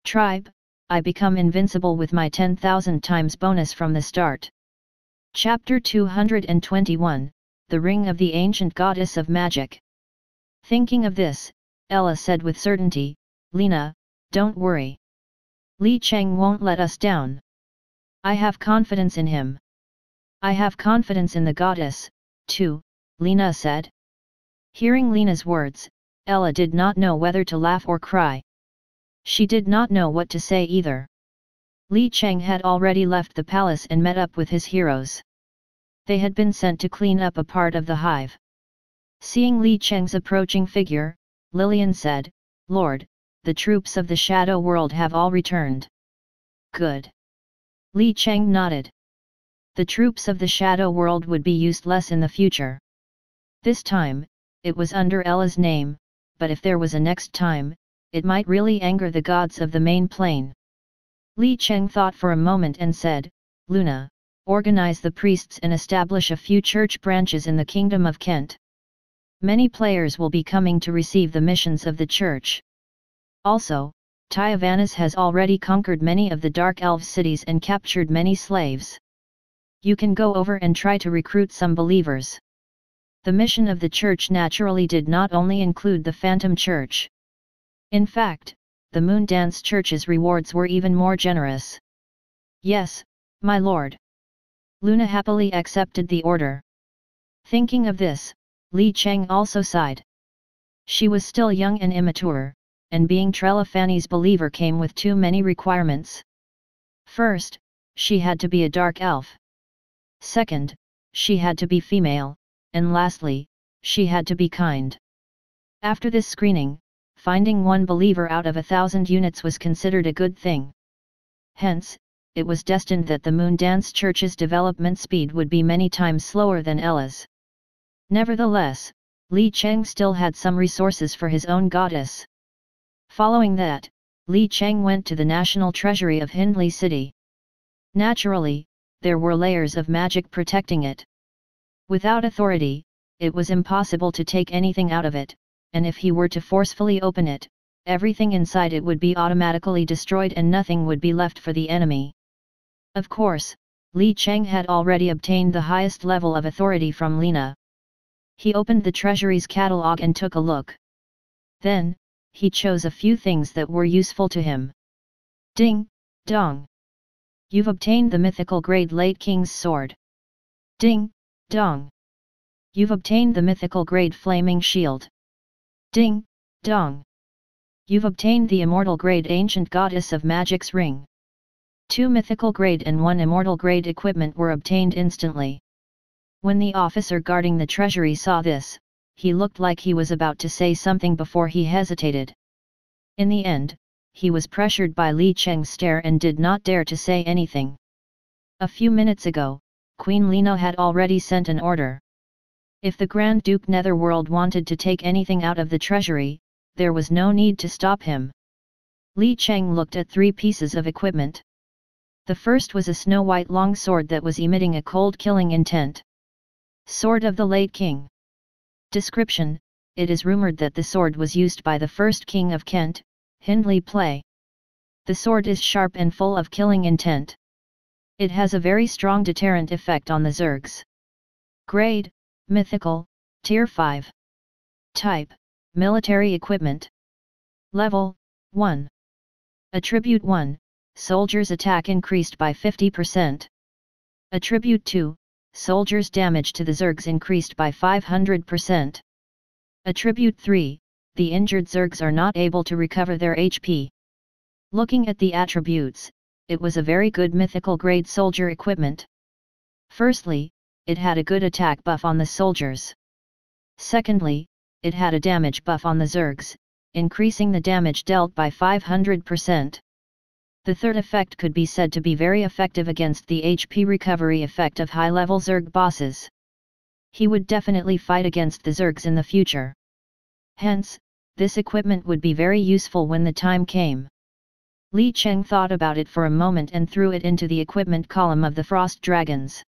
Tribe, I become invincible with my 10,000 times bonus from the start. Chapter 221, The Ring of the Ancient Goddess of Magic. Thinking of this, Ella said with certainty, Lena, don't worry. Li Cheng won't let us down. I have confidence in him. I have confidence in the goddess, too, Lena said. Hearing Lena's words, Ella did not know whether to laugh or cry. She did not know what to say either. Li Cheng had already left the palace and met up with his heroes. They had been sent to clean up a part of the hive. Seeing Li Cheng's approaching figure, Lillian said, Lord, the troops of the Shadow World have all returned. Good. Li Cheng nodded. The troops of the Shadow World would be used less in the future. This time, it was under Ella's name, but if there was a next time, it might really anger the gods of the main plane. Li Cheng thought for a moment and said, Luna, organize the priests and establish a few church branches in the Kingdom of Kent. Many players will be coming to receive the missions of the church. Also, Tyavanis has already conquered many of the Dark Elf cities and captured many slaves. You can go over and try to recruit some believers. The mission of the church naturally did not only include the Phantom Church. In fact, the Moon Dance Church's rewards were even more generous. Yes, my lord. Luna happily accepted the order. Thinking of this, Li Cheng also sighed. She was still young and immature, and being Trelafani's believer came with too many requirements. First, she had to be a dark elf. Second, she had to be female, and lastly, she had to be kind. After this screening, finding one believer out of 1,000 units was considered a good thing. Hence, it was destined that the Moon Dance Church's development speed would be many times slower than Ella's. Nevertheless, Li Cheng still had some resources for his own goddess. Following that, Li Cheng went to the national treasury of Hindley City. Naturally, there were layers of magic protecting it. Without authority, it was impossible to take anything out of it, and if he were to forcefully open it, everything inside it would be automatically destroyed and nothing would be left for the enemy. Of course, Li Cheng had already obtained the highest level of authority from Lena. He opened the treasury's catalog and took a look. Then, he chose a few things that were useful to him. Ding, dong. You've obtained the mythical grade Late King's Sword. Ding, dong. You've obtained the mythical grade Flaming Shield. Ding, dong. You've obtained the immortal grade Ancient Goddess of Magic's Ring. 2 mythical grade and 1 immortal grade equipment were obtained instantly. When the officer guarding the treasury saw this, he looked like he was about to say something before he hesitated. In the end, he was pressured by Li Cheng's stare and did not dare to say anything. A few minutes ago, Queen Lena had already sent an order. If the Grand Duke Netherworld wanted to take anything out of the treasury, there was no need to stop him. Li Cheng looked at 3 pieces of equipment. The first was a snow-white long sword that was emitting a cold killing intent. Sword of the Late King. Description: it is rumored that the sword was used by the first king of Kent, Hindley Play. The sword is sharp and full of killing intent. It has a very strong deterrent effect on the Zergs. Grade: Mythical, Tier 5. Type: Military Equipment. Level: 1. Attribute 1, Soldiers' attack increased by 50%. Attribute 2, Soldiers' damage to the Zergs increased by 500%. Attribute 3, the injured Zergs are not able to recover their HP. Looking at the attributes, it was a very good mythical grade soldier equipment. Firstly, it had a good attack buff on the soldiers. Secondly, it had a damage buff on the Zergs, increasing the damage dealt by 500%. The third effect could be said to be very effective against the HP recovery effect of high-level Zerg bosses. He would definitely fight against the Zergs in the future. Hence, this equipment would be very useful when the time came. Li Cheng thought about it for a moment and threw it into the equipment column of the Frost Dragons.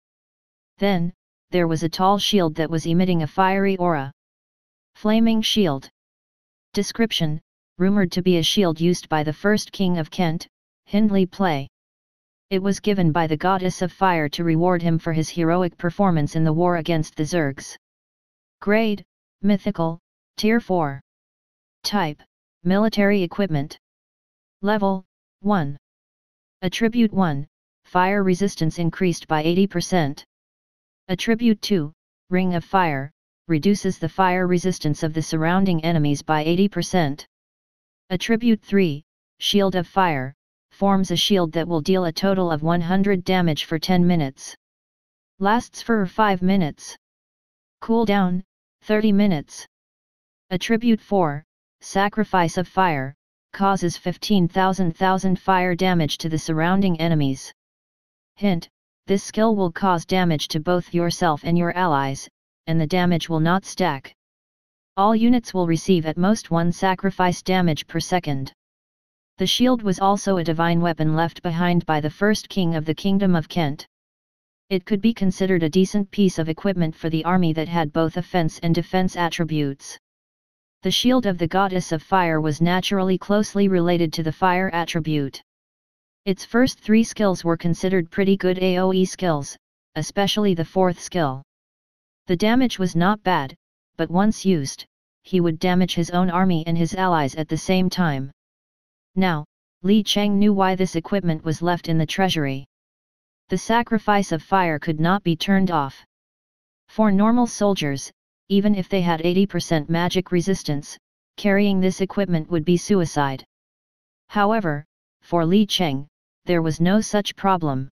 Then, there was a tall shield that was emitting a fiery aura. Flaming Shield. Description: rumored to be a shield used by the first king of Kent, Hindley Play. It was given by the goddess of fire to reward him for his heroic performance in the war against the Zergs. Grade, Mythical, Tier 4. Type, Military Equipment. Level, 1. Attribute 1, Fire Resistance increased by 80%. Attribute 2, Ring of Fire, reduces the fire resistance of the surrounding enemies by 80%. Attribute 3, Shield of Fire, forms a shield that will deal a total of 100 damage for 10 minutes. Lasts for 5 minutes. Cooldown, 30 minutes. Attribute 4, Sacrifice of Fire, causes 15,000 fire damage to the surrounding enemies. Hint, this skill will cause damage to both yourself and your allies, and the damage will not stack. All units will receive at most 1 sacrifice damage per second. The shield was also a divine weapon left behind by the first king of the Kingdom of Kent. It could be considered a decent piece of equipment for the army that had both offense and defense attributes. The shield of the goddess of fire was naturally closely related to the fire attribute. Its first 3 skills were considered pretty good AoE skills, especially the 4th skill. The damage was not bad, but once used, he would damage his own army and his allies at the same time. Now, Li Cheng knew why this equipment was left in the treasury. The sacrifice of fire could not be turned off. For normal soldiers, even if they had 80% magic resistance, carrying this equipment would be suicide. However, for Li Cheng, there was no such problem.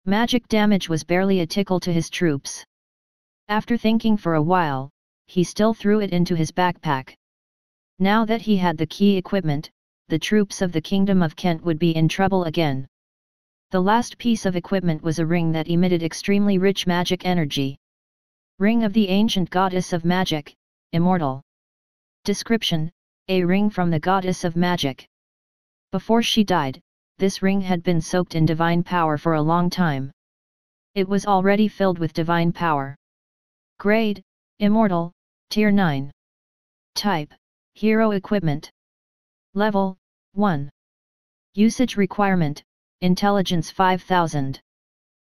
Magic damage was barely a tickle to his troops. After thinking for a while, he still threw it into his backpack. Now that he had the key equipment, the troops of the Kingdom of Kent would be in trouble again. The last piece of equipment was a ring that emitted extremely rich magic energy. Ring of the Ancient Goddess of Magic, Immortal. Description: a ring from the Goddess of Magic. Before she died, this ring had been soaked in divine power for a long time. It was already filled with divine power. Grade, Immortal, Tier 9. Type, Hero Equipment. Level, 1. Usage Requirement, Intelligence 5000.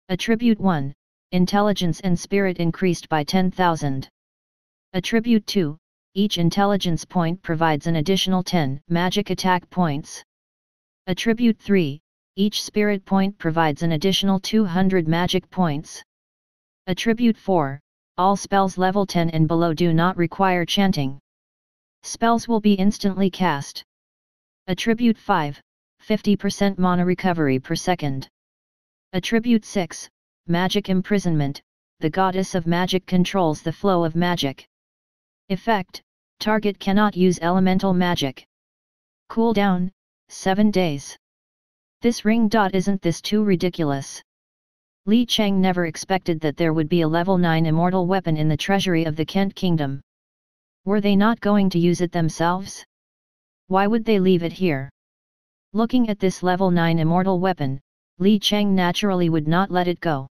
Attribute 1, Intelligence and Spirit increased by 10,000. Attribute 2, each intelligence point provides an additional 10 magic attack points. Attribute 3, each spirit point provides an additional 200 magic points. Attribute 4, all spells level 10 and below do not require chanting. Spells will be instantly cast. Attribute 5, 50% mana recovery per second. Attribute 6, Magic Imprisonment, the Goddess of Magic controls the flow of magic. Effect, target cannot use elemental magic. Cooldown, 7 days. This ring. Isn't this too ridiculous? Li Cheng never expected that there would be a level 9 immortal weapon in the treasury of the Kent Kingdom. Were they not going to use it themselves? Why would they leave it here? Looking at this level 9 immortal weapon, Li Cheng naturally would not let it go.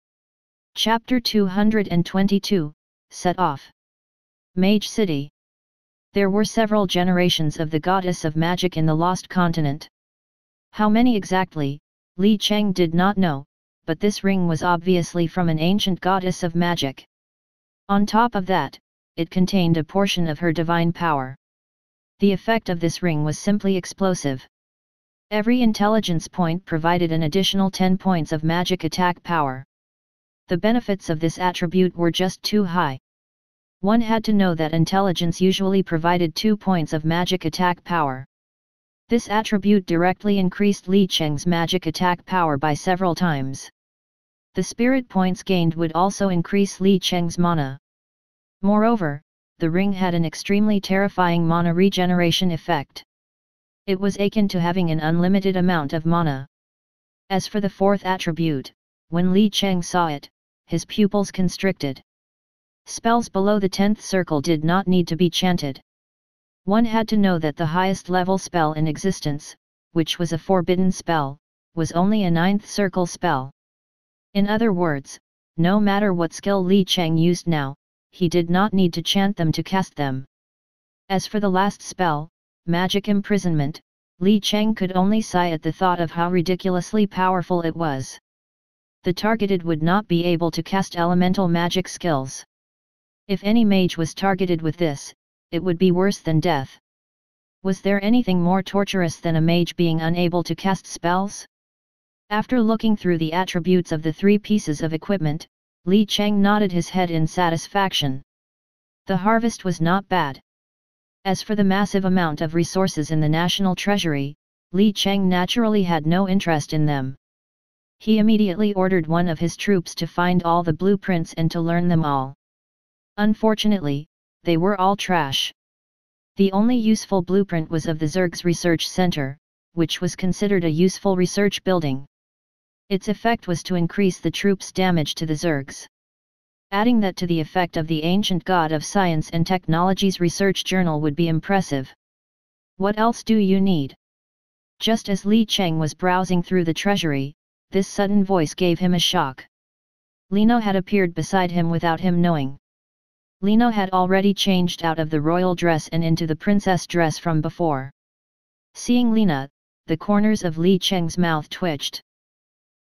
Chapter 222, Set Off. Mage City. There were several generations of the Goddess of Magic in the Lost Continent. How many exactly, Li Cheng did not know, but this ring was obviously from an ancient Goddess of Magic. On top of that, it contained a portion of her divine power. The effect of this ring was simply explosive. Every intelligence point provided an additional 10 points of magic attack power. The benefits of this attribute were just too high. One had to know that intelligence usually provided 2 points of magic attack power. This attribute directly increased Li Cheng's magic attack power by several times. The spirit points gained would also increase Li Cheng's mana. Moreover, the ring had an extremely terrifying mana regeneration effect. It was akin to having an unlimited amount of mana. As for the 4th attribute, when Li Cheng saw it, his pupils constricted. Spells below the 10th circle did not need to be chanted. One had to know that the highest level spell in existence, which was a forbidden spell, was only a 9th circle spell. In other words, no matter what skill Li Cheng used now, he did not need to chant them to cast them. As for the last spell, magic imprisonment, Li Cheng could only sigh at the thought of how ridiculously powerful it was. The targeted would not be able to cast elemental magic skills. If any mage was targeted with this, it would be worse than death. Was there anything more torturous than a mage being unable to cast spells? After looking through the attributes of the three pieces of equipment, Li Cheng nodded his head in satisfaction. The harvest was not bad. As for the massive amount of resources in the national treasury, Li Cheng naturally had no interest in them. He immediately ordered one of his troops to find all the blueprints and to learn them all. Unfortunately, they were all trash. The only useful blueprint was of the Zerg's research center, which was considered a useful research building. Its effect was to increase the troops' damage to the Zergs. Adding that to the effect of the ancient god of science and technology's research journal would be impressive. What else do you need? Just as Li Cheng was browsing through the treasury, this sudden voice gave him a shock. Lino had appeared beside him without him knowing. Lino had already changed out of the royal dress and into the princess dress from before. Seeing Lina, the corners of Li Cheng's mouth twitched.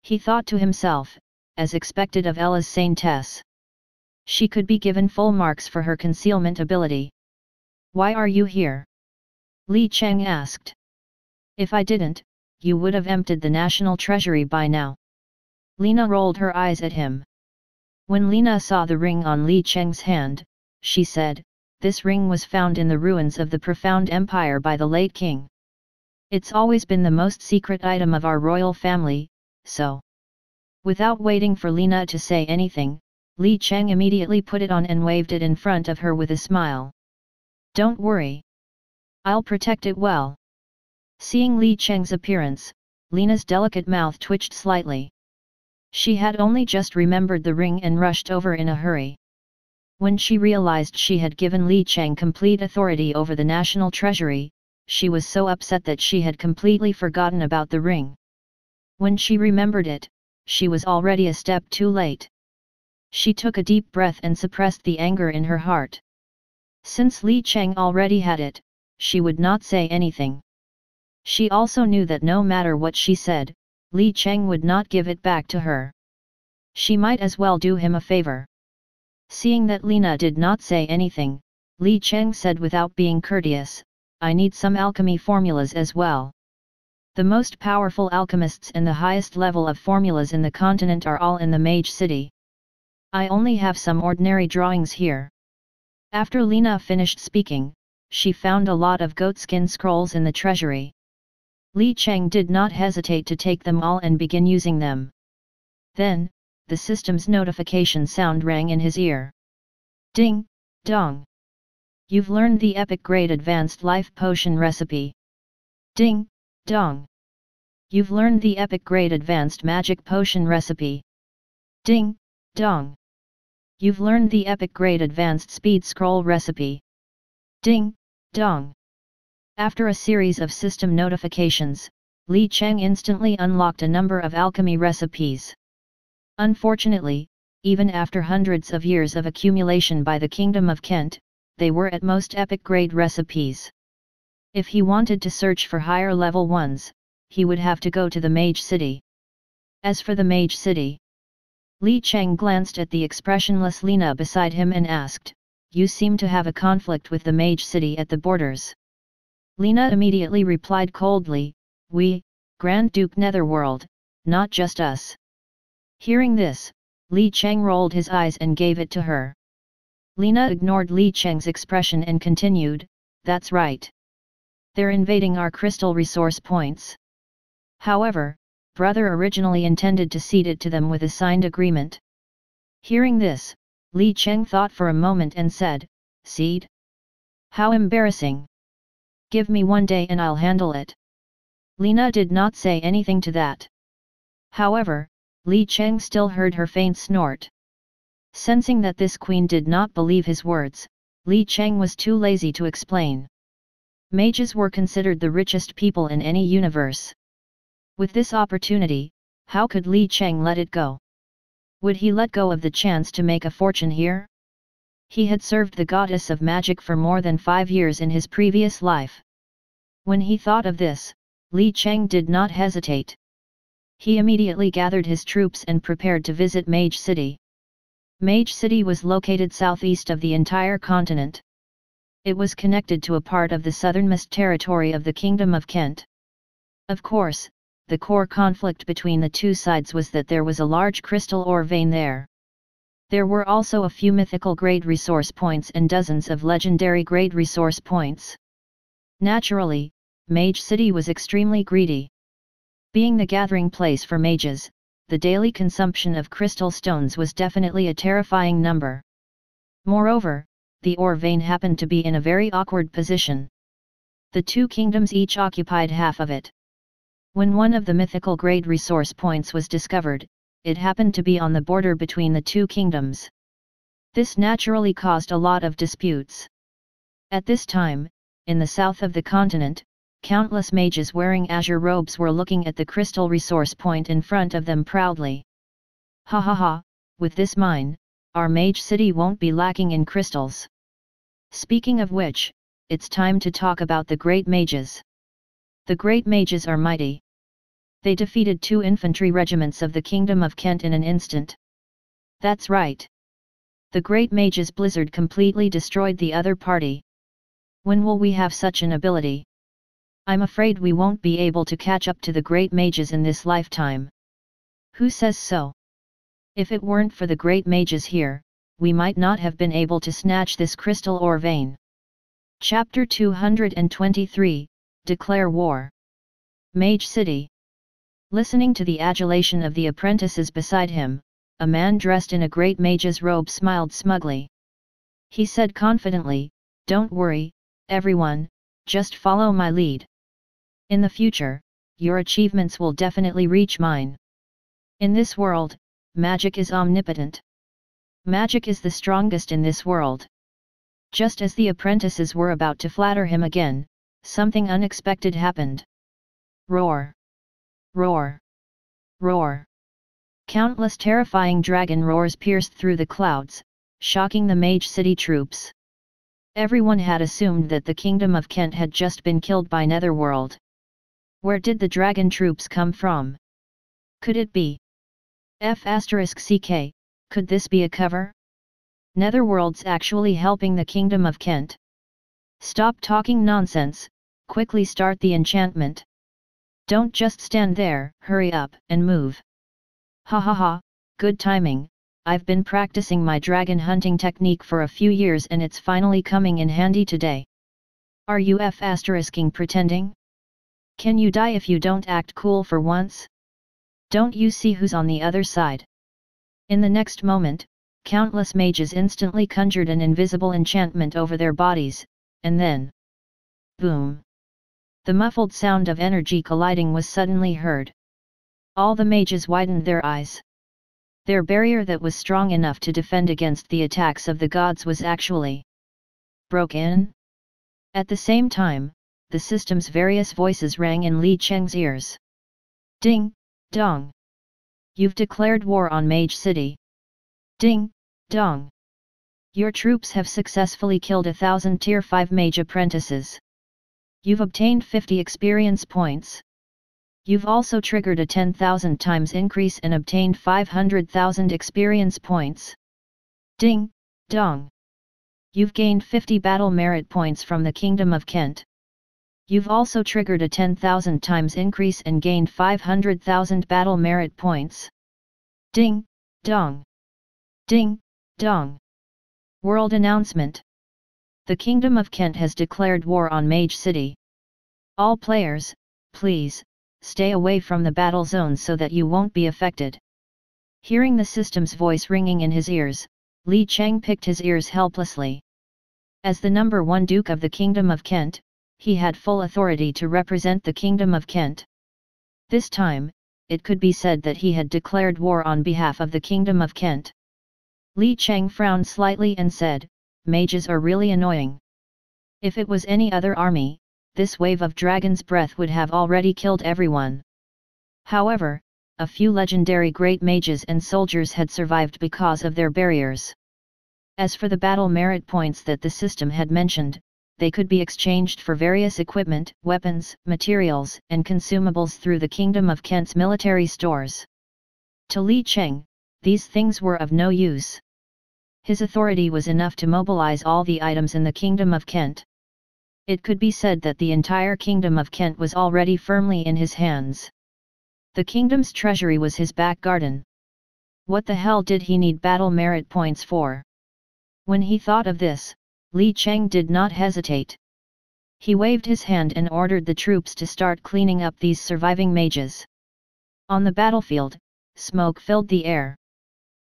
He thought to himself, as expected of Ella's saintess. She could be given full marks for her concealment ability. Why are you here? Li Cheng asked. If I didn't, you would have emptied the national treasury by now. Lina rolled her eyes at him. When Lina saw the ring on Li Cheng's hand, she said, this ring was found in the ruins of the profound empire by the late king. It's always been the most secret item of our royal family, so. Without waiting for Lina to say anything, Li Cheng immediately put it on and waved it in front of her with a smile. Don't worry. I'll protect it well. Seeing Li Cheng's appearance, Lina's delicate mouth twitched slightly. She had only just remembered the ring and rushed over in a hurry. When she realized she had given Li Cheng complete authority over the national treasury, she was so upset that she had completely forgotten about the ring. When she remembered it, she was already a step too late. She took a deep breath and suppressed the anger in her heart. Since Li Cheng already had it, she would not say anything. She also knew that no matter what she said, Li Cheng would not give it back to her. She might as well do him a favor. Seeing that Lina did not say anything, Li Cheng said without being courteous, I need some alchemy formulas as well. The most powerful alchemists and the highest level of formulas in the continent are all in the Mage City. I only have some ordinary drawings here. After Lina finished speaking, she found a lot of goatskin scrolls in the treasury. Li Cheng did not hesitate to take them all and begin using them. Then, the system's notification sound rang in his ear. Ding, dong. You've learned the epic grade advanced life potion recipe. Ding, dong. You've learned the epic grade advanced magic potion recipe. Ding, dong. You've learned the epic grade advanced speed scroll recipe. Ding, dong. After a series of system notifications, Li Cheng instantly unlocked a number of alchemy recipes. Unfortunately, even after hundreds of years of accumulation by the Kingdom of Kent, they were at most epic grade recipes. If he wanted to search for higher level ones, he would have to go to the Mage City. As for the Mage City, Li Cheng glanced at the expressionless Lina beside him and asked, You seem to have a conflict with the Mage City at the borders. Lina immediately replied coldly, We, Grand Duke Netherworld, not just us. Hearing this, Li Cheng rolled his eyes and gave it to her. Lina ignored Li Cheng's expression and continued, That's right. They're invading our crystal resource points. However, brother originally intended to cede it to them with a signed agreement. Hearing this, Li Cheng thought for a moment and said, Cede? How embarrassing. Give me 1 day and I'll handle it. Lina did not say anything to that. However, Li Cheng still heard her faint snort. Sensing that this queen did not believe his words, Li Cheng was too lazy to explain. Mages were considered the richest people in any universe. With this opportunity, how could Li Cheng let it go? Would he let go of the chance to make a fortune here? He had served the goddess of magic for more than 5 years in his previous life. When he thought of this, Li Cheng did not hesitate. He immediately gathered his troops and prepared to visit Mage City. Mage City was located southeast of the entire continent. It was connected to a part of the southernmost territory of the Kingdom of Kent. Of course, the core conflict between the two sides was that there was a large crystal ore vein there. There were also a few mythical grade resource points and dozens of legendary grade resource points. Naturally, Mage City was extremely greedy. Being the gathering place for mages, the daily consumption of crystal stones was definitely a terrifying number. Moreover, the ore vein happened to be in a very awkward position. The two kingdoms each occupied half of it. When one of the mythical grade resource points was discovered, it happened to be on the border between the two kingdoms. This naturally caused a lot of disputes. At this time, in the south of the continent, countless mages wearing azure robes were looking at the crystal resource point in front of them proudly. Ha ha ha, with this mine, our Mage City won't be lacking in crystals. Speaking of which, it's time to talk about the Great Mages. The Great Mages are mighty. They defeated 2 infantry regiments of the Kingdom of Kent in an instant. That's right. The Great Mages Blizzard completely destroyed the other party. When will we have such an ability? I'm afraid we won't be able to catch up to the Great Mages in this lifetime. Who says so? If it weren't for the Great Mages here, we might not have been able to snatch this crystal ore vein. Chapter 223, Declare War. Mage City. Listening to the adulation of the apprentices beside him, a man dressed in a great mage's robe smiled smugly. He said confidently, "Don't worry, everyone, just follow my lead. In the future, your achievements will definitely reach mine. In this world, magic is omnipotent. Magic is the strongest in this world." Just as the apprentices were about to flatter him again, something unexpected happened. Roar! Roar! Roar! Countless terrifying dragon roars pierced through the clouds, shocking the Mage City troops. Everyone had assumed that the Kingdom of Kent had just been killed by Netherworld. Where did the dragon troops come from? Could it be F***CK, could this be a cover? Netherworld's actually helping the Kingdom of Kent. Stop talking nonsense, quickly start the enchantment. Don't just stand there, hurry up and move. Ha ha ha, good timing, I've been practicing my dragon hunting technique for a few years and it's finally coming in handy today. Are you F***ing pretending? Can you die if you don't act cool for once? Don't you see who's on the other side? In the next moment, countless mages instantly conjured an invisible enchantment over their bodies, and then... boom! The muffled sound of energy colliding was suddenly heard. All the mages widened their eyes. Their barrier that was strong enough to defend against the attacks of the gods was actually broken. At the same time, the system's various voices rang in Li Cheng's ears. Ding, dong! You've declared war on Mage City. Ding, dong! Your troops have successfully killed 1,000 Tier 5 mage apprentices. You've obtained 50 experience points. You've also triggered a 10,000 times increase and obtained 500,000 experience points. Ding, dong! You've gained 50 battle merit points from the Kingdom of Kent. You've also triggered a 10,000 times increase and gained 500,000 battle merit points. Ding, dong! Ding, dong! World announcement. The Kingdom of Kent has declared war on Mage City. All players, please, stay away from the battle zone so that you won't be affected. Hearing the system's voice ringing in his ears, Li Cheng picked his ears helplessly. As the number 1 Duke of the Kingdom of Kent, he had full authority to represent the Kingdom of Kent. This time, it could be said that he had declared war on behalf of the Kingdom of Kent. Li Cheng frowned slightly and said, "Mages are really annoying. If it was any other army, this wave of dragon's breath would have already killed everyone." However, a few legendary great mages and soldiers had survived because of their barriers. As for the battle merit points that the system had mentioned, they could be exchanged for various equipment, weapons, materials, and consumables through the Kingdom of Kent's military stores. To Li Cheng, these things were of no use. His authority was enough to mobilize all the items in the Kingdom of Kent. It could be said that the entire Kingdom of Kent was already firmly in his hands. The kingdom's treasury was his back garden. What the hell did he need battle merit points for? When he thought of this, Li Cheng did not hesitate. He waved his hand and ordered the troops to start cleaning up these surviving mages. On the battlefield, smoke filled the air.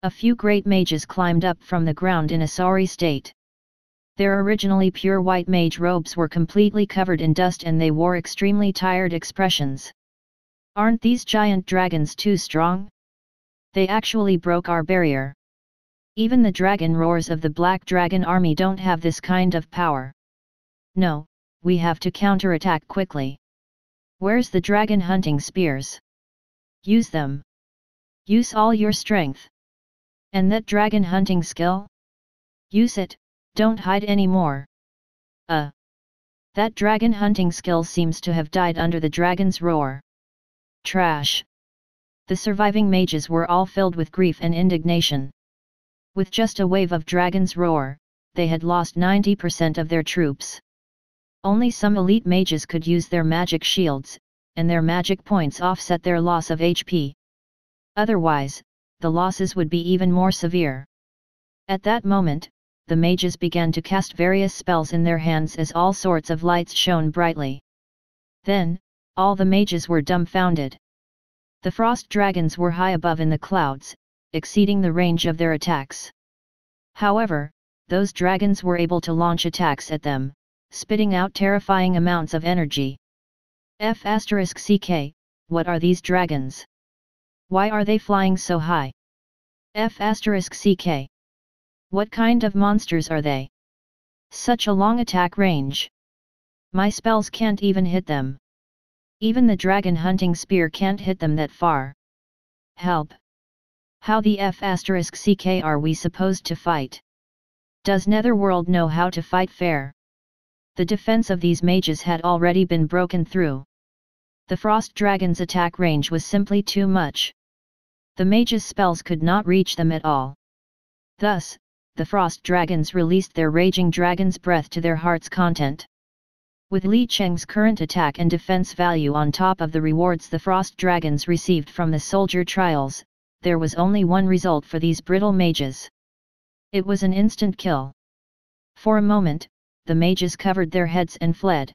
A few great mages climbed up from the ground in a sorry state. Their originally pure white mage robes were completely covered in dust and they wore extremely tired expressions. Aren't these giant dragons too strong? They actually broke our barrier. Even the dragon roars of the Black Dragon army don't have this kind of power. No, we have to counterattack quickly. Where's the dragon hunting spears? Use them. Use all your strength. And that dragon hunting skill? Use it, don't hide anymore. That dragon hunting skill seems to have died under the dragon's roar. Trash. The surviving mages were all filled with grief and indignation. With just a wave of dragon's roar, they had lost 90% of their troops. Only some elite mages could use their magic shields, and their magic points offset their loss of HP. Otherwise, the losses would be even more severe. At that moment, the mages began to cast various spells in their hands as all sorts of lights shone brightly. Then, all the mages were dumbfounded. The frost dragons were high above in the clouds, exceeding the range of their attacks. However, those dragons were able to launch attacks at them, spitting out terrifying amounts of energy. F***ck, what are these dragons? Why are they flying so high? F***ck. What kind of monsters are they? Such a long attack range. My spells can't even hit them. Even the dragon hunting spear can't hit them that far. Help! How the F***ck are we supposed to fight? Does Netherworld know how to fight fair? The defense of these mages had already been broken through. The frost dragon's attack range was simply too much. The mages' spells could not reach them at all. Thus, the frost dragons released their raging dragon's breath to their heart's content. With Li Cheng's current attack and defense value on top of the rewards the frost dragons received from the soldier trials, there was only one result for these brittle mages. It was an instant kill. For a moment, the mages covered their heads and fled.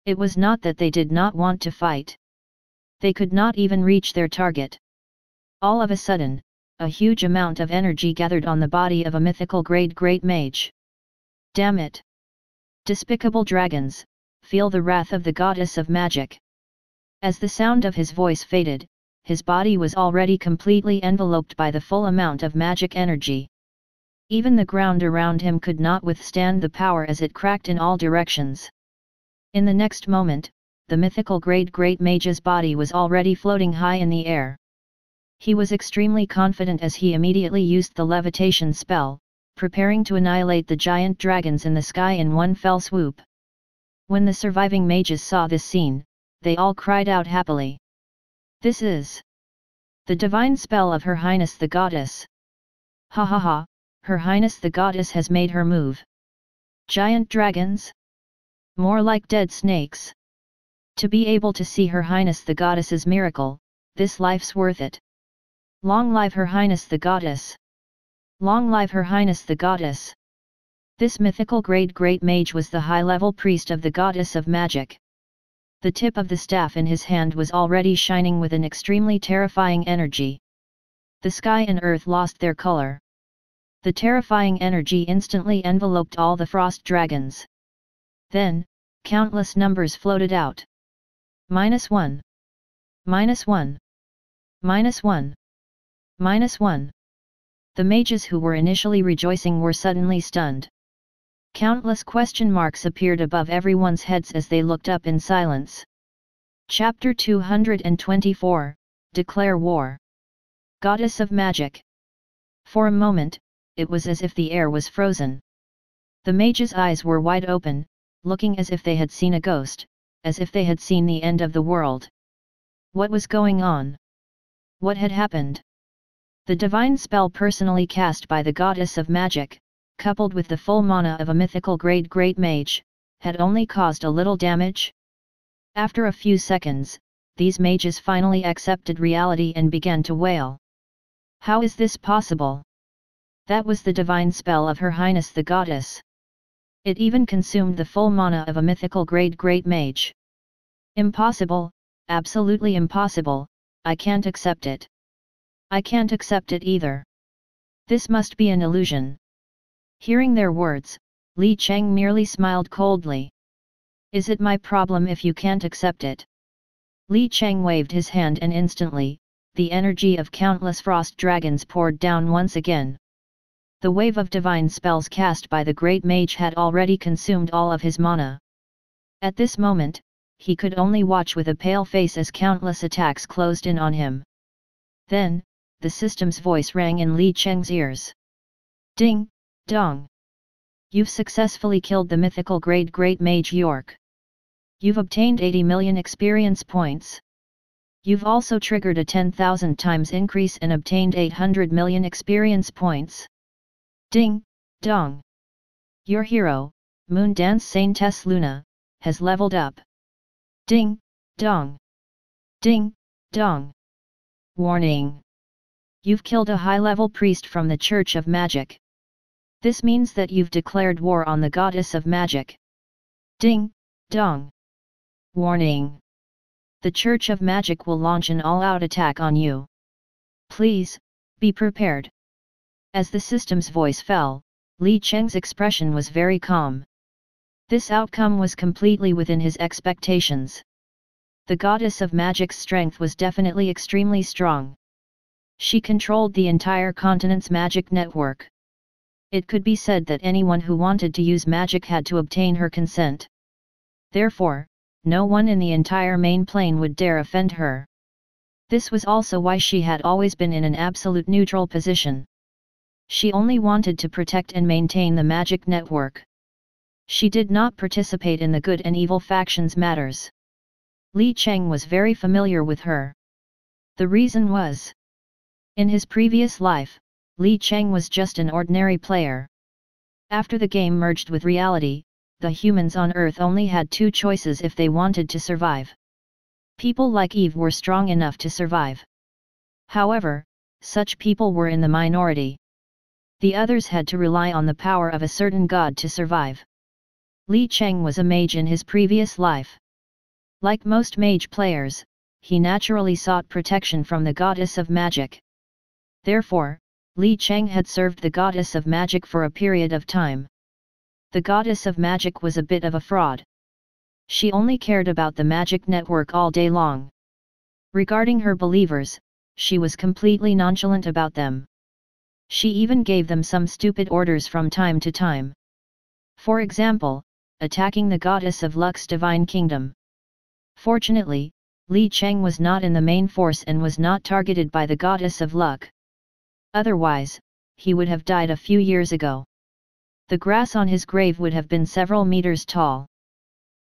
It was not that they did not want to fight. They could not even reach their target. All of a sudden, a huge amount of energy gathered on the body of a mythical grade great mage. Damn it! Despicable dragons, feel the wrath of the goddess of magic. As the sound of his voice faded, his body was already completely enveloped by the full amount of magic energy. Even the ground around him could not withstand the power as it cracked in all directions. In the next moment, the mythical grade great mage's body was already floating high in the air. He was extremely confident as he immediately used the levitation spell, preparing to annihilate the giant dragons in the sky in one fell swoop. When the surviving mages saw this scene, they all cried out happily. This is the divine spell of Her Highness the Goddess. Ha ha ha, Her Highness the Goddess has made her move. Giant dragons? More like dead snakes. To be able to see Her Highness the Goddess's miracle, this life's worth it. Long live Her Highness the Goddess! Long live Her Highness the Goddess! This mythical grade great mage was the high-level priest of the goddess of magic. The tip of the staff in his hand was already shining with an extremely terrifying energy. The sky and earth lost their color. The terrifying energy instantly enveloped all the frost dragons. Then, countless numbers floated out. -1. -1. -1. -1. The mages who were initially rejoicing were suddenly stunned. Countless question marks appeared above everyone's heads as they looked up in silence. Chapter 224, Declare War. Goddess of Magic. For a moment, it was as if the air was frozen. The mages' eyes were wide open, looking as if they had seen a ghost, as if they had seen the end of the world. What was going on? What had happened? The divine spell personally cast by the goddess of magic, coupled with the full mana of a mythical grade great mage, had only caused a little damage? After a few seconds, these mages finally accepted reality and began to wail. How is this possible? That was the divine spell of Her Highness the Goddess. It even consumed the full mana of a mythical grade great mage. Impossible, absolutely impossible, I can't accept it. I can't accept it either. This must be an illusion. Hearing their words, Li Cheng merely smiled coldly. Is it my problem if you can't accept it? Li Cheng waved his hand and instantly, the energy of countless frost dragons poured down once again. The wave of divine spells cast by the great mage had already consumed all of his mana. At this moment, he could only watch with a pale face as countless attacks closed in on him. Then, the system's voice rang in Li Cheng's ears. Ding, dong. You've successfully killed the mythical grade great mage York. You've obtained 80 million experience points. You've also triggered a 10,000 times increase and obtained 800 million experience points. Ding, dong. Your hero, Moon Dance Saintess Luna, has leveled up. Ding, dong. Ding, dong. Warning. You've killed a high-level priest from the Church of Magic. This means that you've declared war on the goddess of magic. Ding, dong. Warning. The Church of Magic will launch an all-out attack on you. Please, be prepared. As the system's voice fell, Li Cheng's expression was very calm. This outcome was completely within his expectations. The goddess of magic's strength was definitely extremely strong. She controlled the entire continent's magic network. It could be said that anyone who wanted to use magic had to obtain her consent. Therefore, no one in the entire main plane would dare offend her. This was also why she had always been in an absolute neutral position. She only wanted to protect and maintain the magic network. She did not participate in the good and evil factions matters. Li Cheng was very familiar with her. The reason was, in his previous life, Li Cheng was just an ordinary player. After the game merged with reality, the humans on Earth only had two choices if they wanted to survive. People like Eve were strong enough to survive. However, such people were in the minority. The others had to rely on the power of a certain god to survive. Li Cheng was a mage in his previous life. Like most mage players, he naturally sought protection from the goddess of magic. Therefore, Li Cheng had served the goddess of magic for a period of time. The goddess of magic was a bit of a fraud. She only cared about the magic network all day long. Regarding her believers, she was completely nonchalant about them. She even gave them some stupid orders from time to time. For example, attacking the goddess of luck's divine kingdom. Fortunately, Li Cheng was not in the main force and was not targeted by the goddess of luck. Otherwise, he would have died a few years ago. The grass on his grave would have been several meters tall.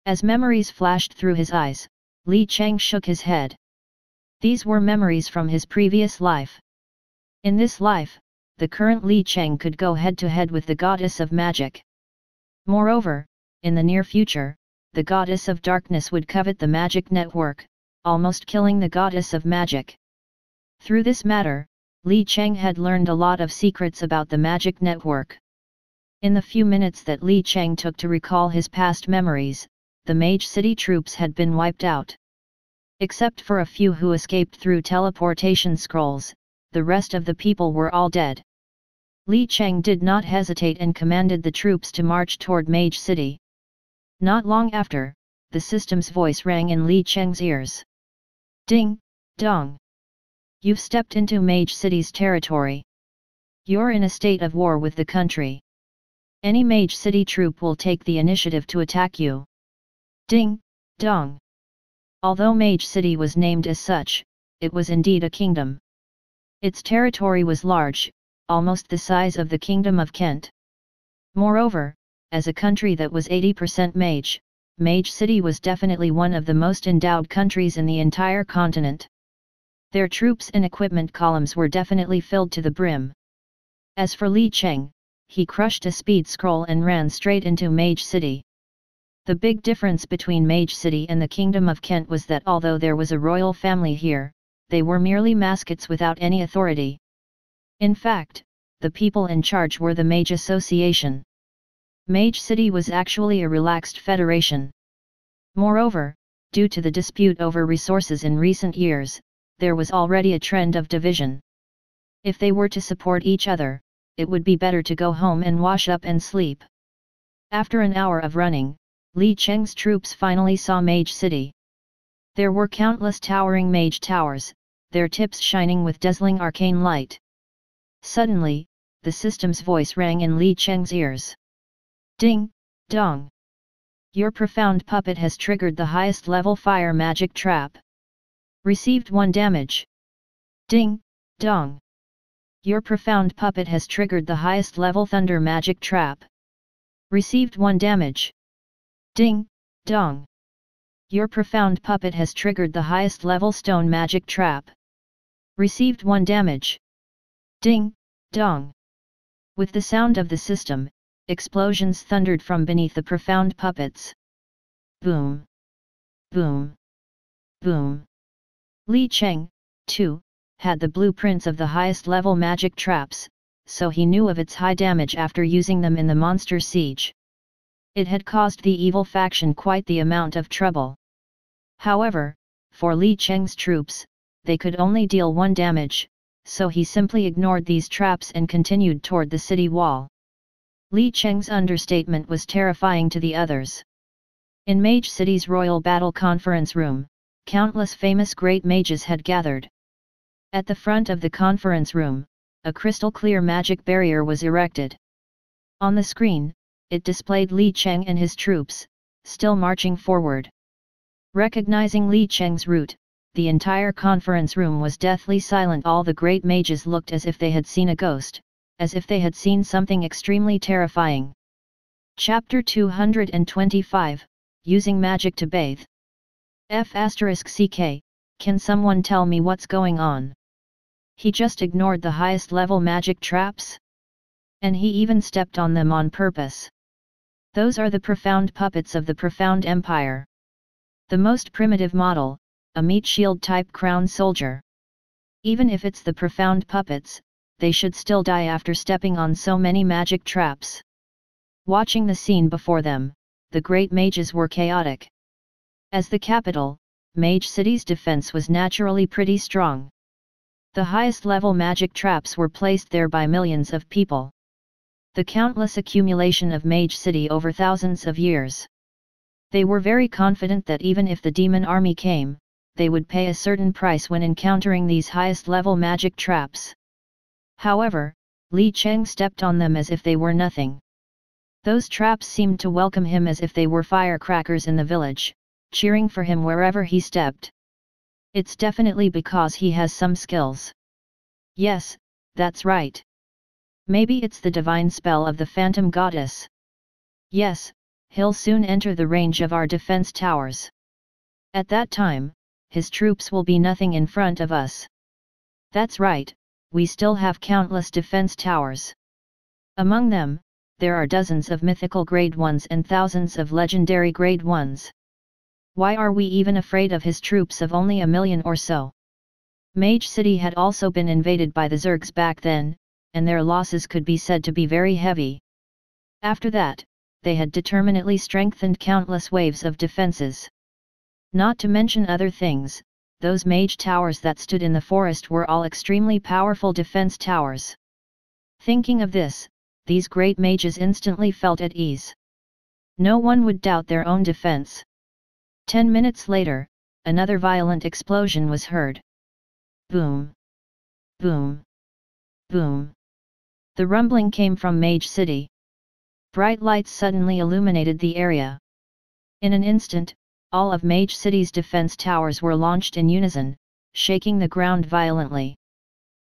As memories flashed through his eyes, Li Cheng shook his head. These were memories from his previous life. In this life, the current Li Cheng could go head-to-head with the goddess of magic. Moreover, in the near future, the goddess of darkness would covet the magic network, almost killing the goddess of magic. Through this matter, Li Cheng had learned a lot of secrets about the magic network. In the few minutes that Li Cheng took to recall his past memories, the Mage City troops had been wiped out. Except for a few who escaped through teleportation scrolls, the rest of the people were all dead. Li Cheng did not hesitate and commanded the troops to march toward Mage City. Not long after, the system's voice rang in Li Cheng's ears. Ding, dong. You've stepped into Mage City's territory. You're in a state of war with the country. Any Mage City troop will take the initiative to attack you. Ding, dong. Although Mage City was named as such, it was indeed a kingdom. Its territory was large, almost the size of the Kingdom of Kent. Moreover, as a country that was 80% mage, Mage City was definitely one of the most endowed countries in the entire continent. Their troops and equipment columns were definitely filled to the brim. As for Li Cheng, he crushed a speed scroll and ran straight into Mage City. The big difference between Mage City and the Kingdom of Kent was that although there was a royal family here, they were merely mascots without any authority. In fact, the people in charge were the Mage Association. Mage City was actually a relaxed federation. Moreover, due to the dispute over resources in recent years, there was already a trend of division. If they were to support each other, it would be better to go home and wash up and sleep. After an hour of running, Li Cheng's troops finally saw Mage City. There were countless towering mage towers, their tips shining with dazzling arcane light. Suddenly, the system's voice rang in Li Cheng's ears. Ding, dong. Your profound puppet has triggered the highest level fire magic trap. Received 1 damage. Ding, dong. Your profound puppet has triggered the highest level thunder magic trap. Received 1 damage. Ding, dong. Your profound puppet has triggered the highest level stone magic trap. Received 1 damage. Ding, dong. With the sound of the system, explosions thundered from beneath the profound puppets. Boom. Boom. Boom. Li Cheng, too, had the blueprints of the highest level magic traps, so he knew of its high damage after using them in the monster siege. It had caused the evil faction quite the amount of trouble. However, for Li Cheng's troops, they could only deal 1 damage, so he simply ignored these traps and continued toward the city wall. Li Cheng's understatement was terrifying to the others. In Mage City's Royal Battle Conference Room, countless famous great mages had gathered. At the front of the conference room, a crystal-clear magic barrier was erected. On the screen, it displayed Li Cheng and his troops, still marching forward. Recognizing Li Cheng's route, the entire conference room was deathly silent. All the great mages looked as if they had seen a ghost, as if they had seen something extremely terrifying. Chapter 225, Using Magic to Bathe. F***CK, can someone tell me what's going on? He just ignored the highest level magic traps? And he even stepped on them on purpose. Those are the profound puppets of the Profound Empire. The most primitive model, a meat shield type crown soldier. Even if it's the profound puppets, they should still die after stepping on so many magic traps. Watching the scene before them, the great mages were chaotic. As the capital, Mage City's defense was naturally pretty strong. The highest level magic traps were placed there by millions of people. The countless accumulation of Mage City over thousands of years. They were very confident that even if the demon army came, they would pay a certain price when encountering these highest level magic traps. However, Li Cheng stepped on them as if they were nothing. Those traps seemed to welcome him as if they were firecrackers in the village, cheering for him wherever he stepped. It's definitely because he has some skills. Yes, that's right. Maybe it's the divine spell of the Phantom Goddess. Yes, he'll soon enter the range of our defense towers. At that time, his troops will be nothing in front of us. That's right, we still have countless defense towers. Among them, there are dozens of mythical grade 1s and thousands of legendary grade 1s. Why are we even afraid of his troops of only 1 million or so? Mage City had also been invaded by the Zergs back then, and their losses could be said to be very heavy. After that, they had determinately strengthened countless waves of defenses. Not to mention other things, those mage towers that stood in the forest were all extremely powerful defense towers. Thinking of this, these great mages instantly felt at ease. No one would doubt their own defense. 10 minutes later, another violent explosion was heard. Boom! Boom! Boom! The rumbling came from Mage City. Bright lights suddenly illuminated the area. In an instant, all of Mage City's defense towers were launched in unison, shaking the ground violently.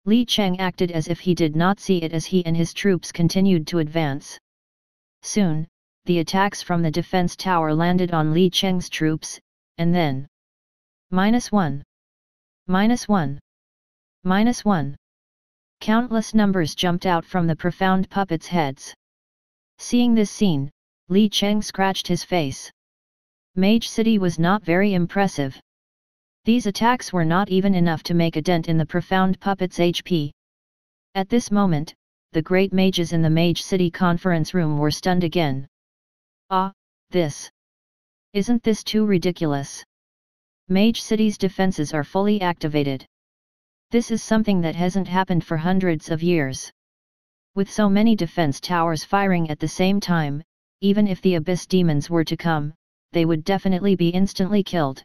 Li Cheng acted as if he did not see it as he and his troops continued to advance. Soon, the attacks from the defense tower landed on Li Cheng's troops, and then -1, -1, -1. Countless numbers jumped out from the profound puppets' heads. Seeing this scene, Li Cheng scratched his face. Mage City was not very impressive. These attacks were not even enough to make a dent in the profound puppets' HP. At this moment, the great mages in the Mage City conference room were stunned again. Ah, isn't this too ridiculous? Mage City's defenses are fully activated. This is something that hasn't happened for hundreds of years. With so many defense towers firing at the same time, even if the Abyss demons were to come, they would definitely be instantly killed.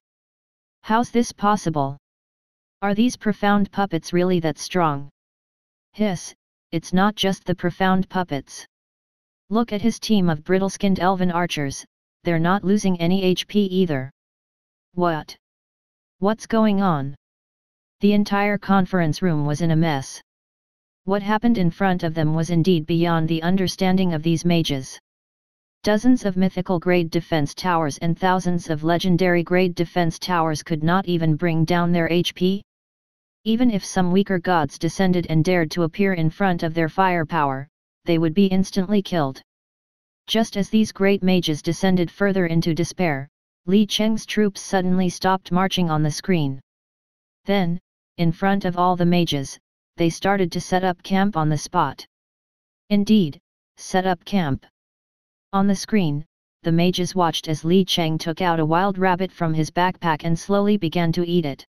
How's this possible? Are these profound puppets really that strong? Hiss, it's not just the profound puppets. Look at his team of brittle-skinned elven archers, they're not losing any HP either. What's going on? The entire conference room was in a mess. What happened in front of them was indeed beyond the understanding of these mages. Dozens of mythical grade defense towers and thousands of legendary grade defense towers could not even bring down their HP. Even if some weaker gods descended and dared to appear in front of their firepower, they would be instantly killed. Just as these great mages descended further into despair, Li Cheng's troops suddenly stopped marching on the screen. Then, in front of all the mages, they started to set up camp on the spot. Indeed, set up camp. On the screen, the mages watched as Li Cheng took out a wild rabbit from his backpack and slowly began to eat it.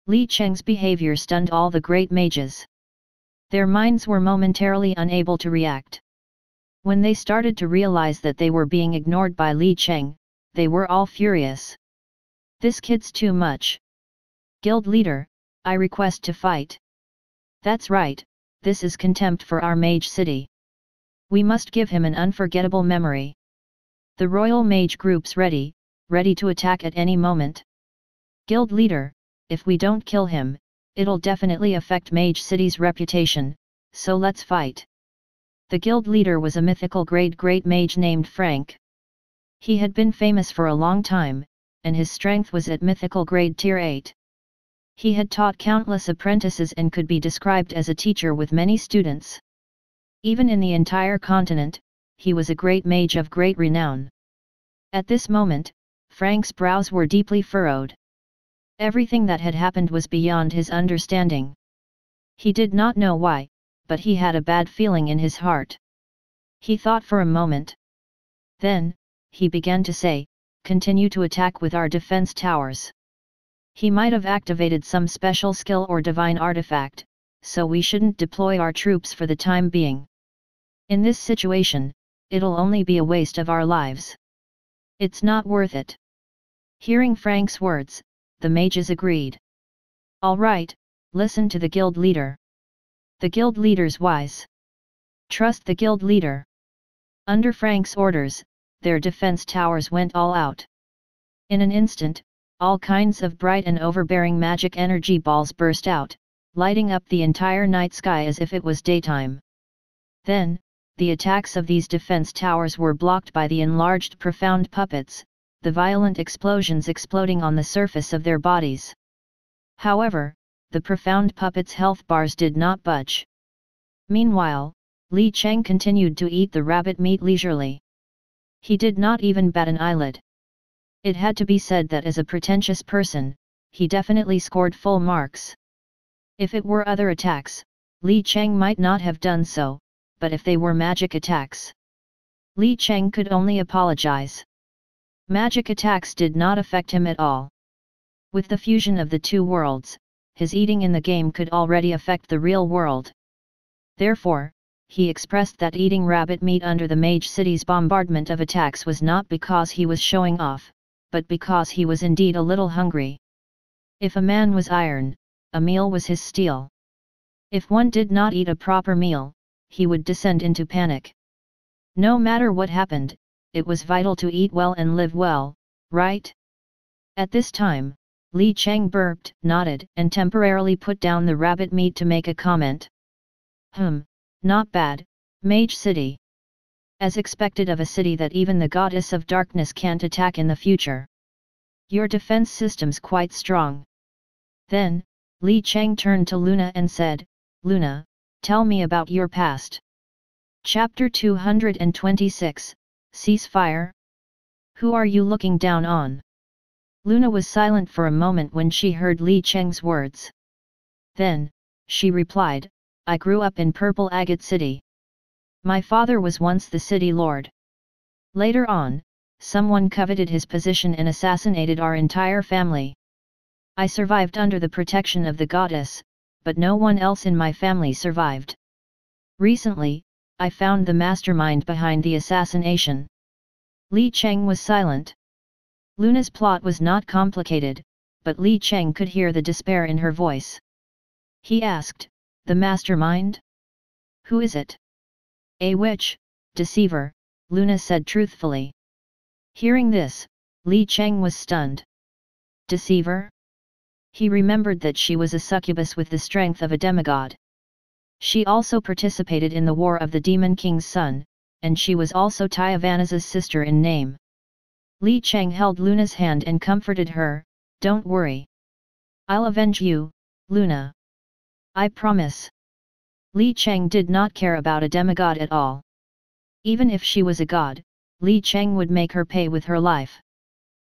Li Cheng's behavior stunned all the great mages. Their minds were momentarily unable to react. When they started to realize that they were being ignored by Li Cheng, they were all furious. This kid's too much. Guild leader, I request to fight. That's right, this is contempt for our Mage City. We must give him an unforgettable memory. The Royal Mage group's ready to attack at any moment. Guild leader, if we don't kill him, it'll definitely affect Mage City's reputation, so let's fight. The guild leader was a mythical grade great mage named Frank. He had been famous for a long time, and his strength was at mythical grade tier 8. He had taught countless apprentices and could be described as a teacher with many students. Even in the entire continent, he was a great mage of great renown. At this moment, Frank's brows were deeply furrowed. Everything that had happened was beyond his understanding. He did not know why, but he had a bad feeling in his heart. He thought for a moment. Then, he began to say, continue to attack with our defense towers. He might have activated some special skill or divine artifact, so we shouldn't deploy our troops for the time being. In this situation, it'll only be a waste of our lives. It's not worth it. Hearing Frank's words, the mages agreed. All right, listen to the guild leader. The guild leader's wise. Trust the guild leader. Under Frank's orders, their defense towers went all out. In an instant, all kinds of bright and overbearing magic energy balls burst out, lighting up the entire night sky as if it was daytime. Then, the attacks of these defense towers were blocked by the enlarged profound puppets, the violent explosions exploding on the surface of their bodies. However, the profound puppets' health bars did not budge. Meanwhile, Li Cheng continued to eat the rabbit meat leisurely. He did not even bat an eyelid. It had to be said that as a pretentious person, he definitely scored full marks. If it were other attacks, Li Cheng might not have done so, but if they were magic attacks, Li Cheng could only apologize. Magic attacks did not affect him at all. With the fusion of the two worlds, his eating in the game could already affect the real world. Therefore, he expressed that eating rabbit meat under the Mage City's bombardment of attacks was not because he was showing off, but because he was indeed a little hungry. If a man was iron, a meal was his steel. If one did not eat a proper meal, he would descend into panic. No matter what happened, it was vital to eat well and live well, right? At this time, Li Cheng burped, nodded, and temporarily put down the rabbit meat to make a comment. Not bad, Mage City. As expected of a city that even the goddess of darkness can't attack in the future. Your defense system's quite strong. Then, Li Cheng turned to Luna and said, Luna, tell me about your past. Chapter 226, Ceasefire? Who are you looking down on? Luna was silent for a moment when she heard Li Cheng's words. Then, she replied, I grew up in Purple Agate City. My father was once the city lord. Later on, someone coveted his position and assassinated our entire family. I survived under the protection of the goddess, but no one else in my family survived. Recently, I found the mastermind behind the assassination. Li Cheng was silent. Luna's plot was not complicated, but Li Cheng could hear the despair in her voice. He asked, the mastermind? Who is it? A witch, deceiver, Luna said truthfully. Hearing this, Li Cheng was stunned. Deceiver? He remembered that she was a succubus with the strength of a demigod. She also participated in the war of the Demon King's son, and she was also Tyavana's sister in name. Li Cheng held Luna's hand and comforted her, don't worry. I'll avenge you, Luna. I promise. Li Cheng did not care about a demigod at all. Even if she was a god, Li Cheng would make her pay with her life.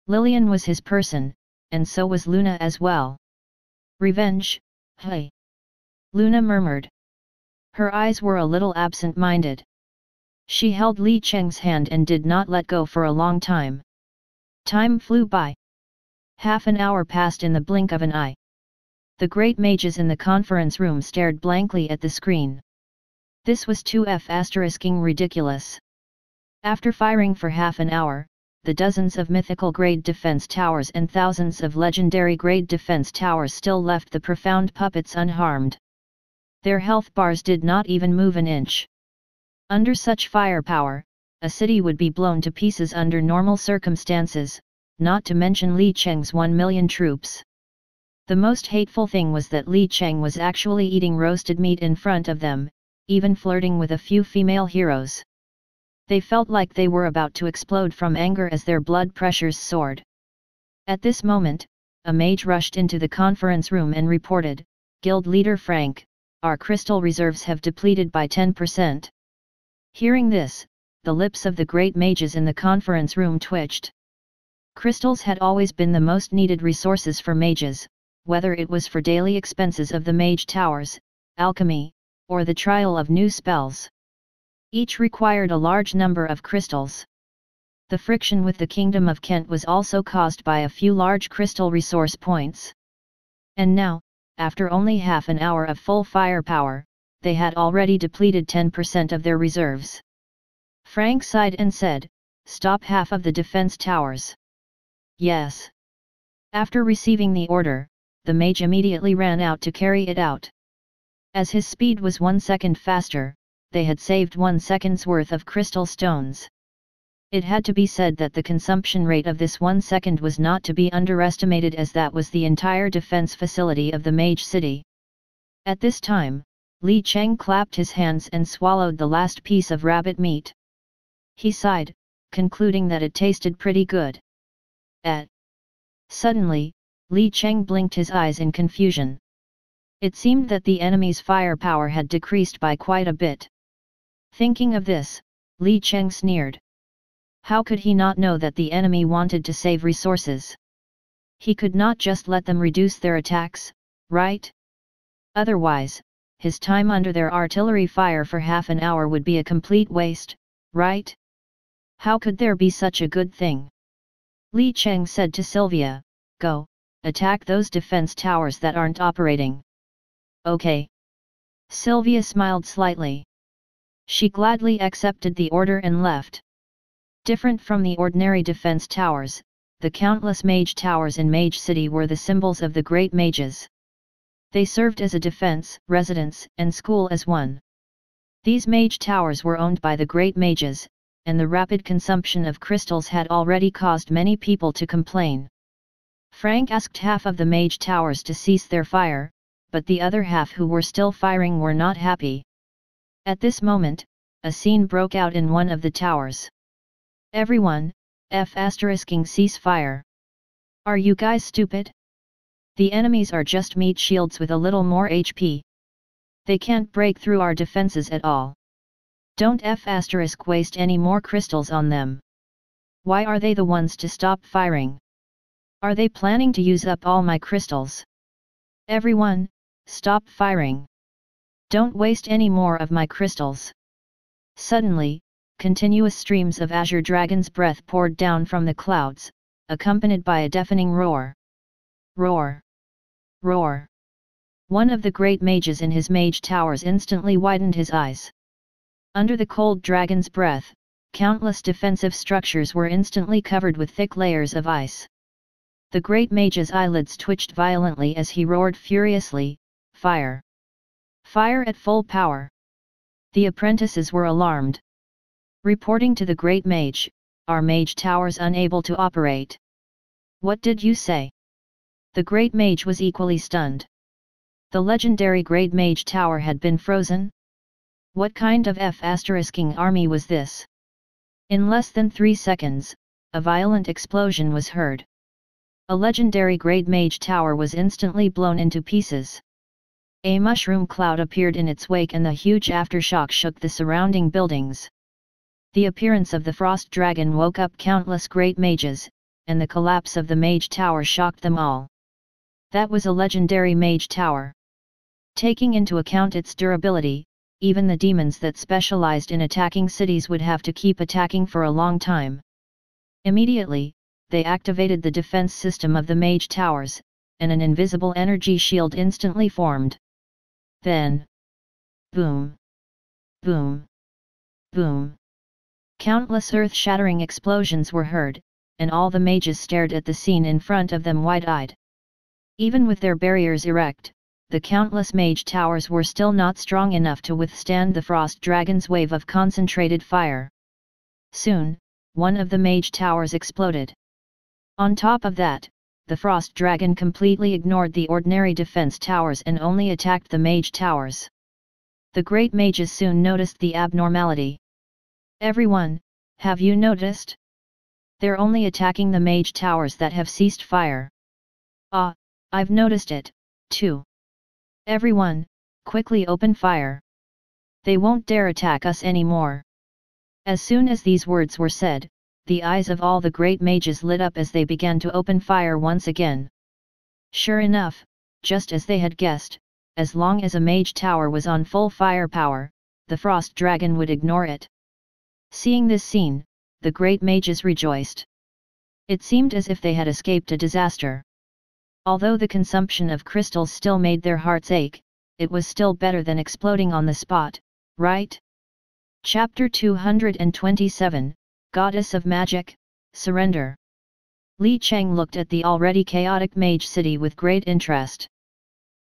Lillian was his person, and so was Luna as well. Revenge, hey. Luna murmured. Her eyes were a little absent-minded. She held Li Cheng's hand and did not let go for a long time. Time flew by. Half an hour passed in the blink of an eye. The great mages in the conference room stared blankly at the screen. This was 2F*ing ridiculous. After firing for half an hour, the dozens of mythical grade defense towers and thousands of legendary grade defense towers still left the profound puppets unharmed. Their health bars did not even move an inch. Under such firepower, a city would be blown to pieces under normal circumstances, not to mention Li Cheng's 1 million troops. The most hateful thing was that Li Cheng was actually eating roasted meat in front of them, even flirting with a few female heroes. They felt like they were about to explode from anger as their blood pressures soared. At this moment, a mage rushed into the conference room and reported, Guild Leader Frank, our crystal reserves have depleted by 10%. Hearing this, the lips of the great mages in the conference room twitched. Crystals had always been the most needed resources for mages, whether it was for daily expenses of the mage towers, alchemy, or the trial of new spells. Each required a large number of crystals. The friction with the Kingdom of Kent was also caused by a few large crystal resource points. And now, after only half an hour of full firepower, they had already depleted 10% of their reserves. Frank sighed and said, stop half of the defense towers. Yes. After receiving the order, the mage immediately ran out to carry it out. As his speed was 1 second faster, they had saved 1 second's worth of crystal stones. It had to be said that the consumption rate of this 1 second was not to be underestimated, as that was the entire defense facility of the Mage City. At this time, Li Cheng clapped his hands and swallowed the last piece of rabbit meat. He sighed, concluding that it tasted pretty good. Suddenly, Li Cheng blinked his eyes in confusion. It seemed that the enemy's firepower had decreased by quite a bit. Thinking of this, Li Cheng sneered. How could he not know that the enemy wanted to save resources? He could not just let them reduce their attacks, right? Otherwise, his time under their artillery fire for half an hour would be a complete waste, right? How could there be such a good thing? Li Cheng said to Sylvia, go, attack those defense towers that aren't operating. Okay. Sylvia smiled slightly. She gladly accepted the order and left. Different from the ordinary defense towers, the countless mage towers in Mage City were the symbols of the great mages. They served as a defense, residence, and school as one. These mage towers were owned by the great mages, and the rapid consumption of crystals had already caused many people to complain. Frank asked half of the mage towers to cease their fire, but the other half who were still firing were not happy. At this moment, a scene broke out in one of the towers. Everyone, cease fire. Are you guys stupid? The enemies are just meat shields with a little more HP. They can't break through our defenses at all. Don't waste any more crystals on them. Why are they the ones to stop firing? Are they planning to use up all my crystals? Everyone, stop firing. Don't waste any more of my crystals. Suddenly, continuous streams of azure dragon's breath poured down from the clouds, accompanied by a deafening roar. Roar! Roar! One of the great mages in his mage towers instantly widened his eyes. Under the cold dragon's breath, countless defensive structures were instantly covered with thick layers of ice. The great mage's eyelids twitched violently as he roared furiously, "Fire! Fire at full power!" The apprentices were alarmed. Reporting to the great mage, "Our mage towers unable to operate." "What did you say?" The great mage was equally stunned. The legendary great mage tower had been frozen? What kind of army was this? In less than 3 seconds, a violent explosion was heard. A legendary great mage tower was instantly blown into pieces. A mushroom cloud appeared in its wake and the huge aftershock shook the surrounding buildings. The appearance of the frost dragon woke up countless great mages, and the collapse of the mage tower shocked them all. That was a legendary mage tower. Taking into account its durability, even the demons that specialized in attacking cities would have to keep attacking for a long time. Immediately, they activated the defense system of the mage towers, and an invisible energy shield instantly formed. Then, boom! Boom! Boom! Countless earth-shattering explosions were heard, and all the mages stared at the scene in front of them wide-eyed. Even with their barriers erect, the countless mage towers were still not strong enough to withstand the frost dragon's wave of concentrated fire. Soon, one of the mage towers exploded. On top of that, the frost dragon completely ignored the ordinary defense towers and only attacked the mage towers. The great mages soon noticed the abnormality. "Everyone, have you noticed? They're only attacking the mage towers that have ceased fire." "Ah, I've noticed it, too. Everyone, quickly open fire. They won't dare attack us anymore." As soon as these words were said, the eyes of all the great mages lit up as they began to open fire once again. Sure enough, just as they had guessed, as long as a mage tower was on full firepower, the frost dragon would ignore it. Seeing this scene, the great mages rejoiced. It seemed as if they had escaped a disaster. Although the consumption of crystals still made their hearts ache, it was still better than exploding on the spot, right? Chapter 227, Goddess of Magic, Surrender. Li Cheng looked at the already chaotic mage city with great interest.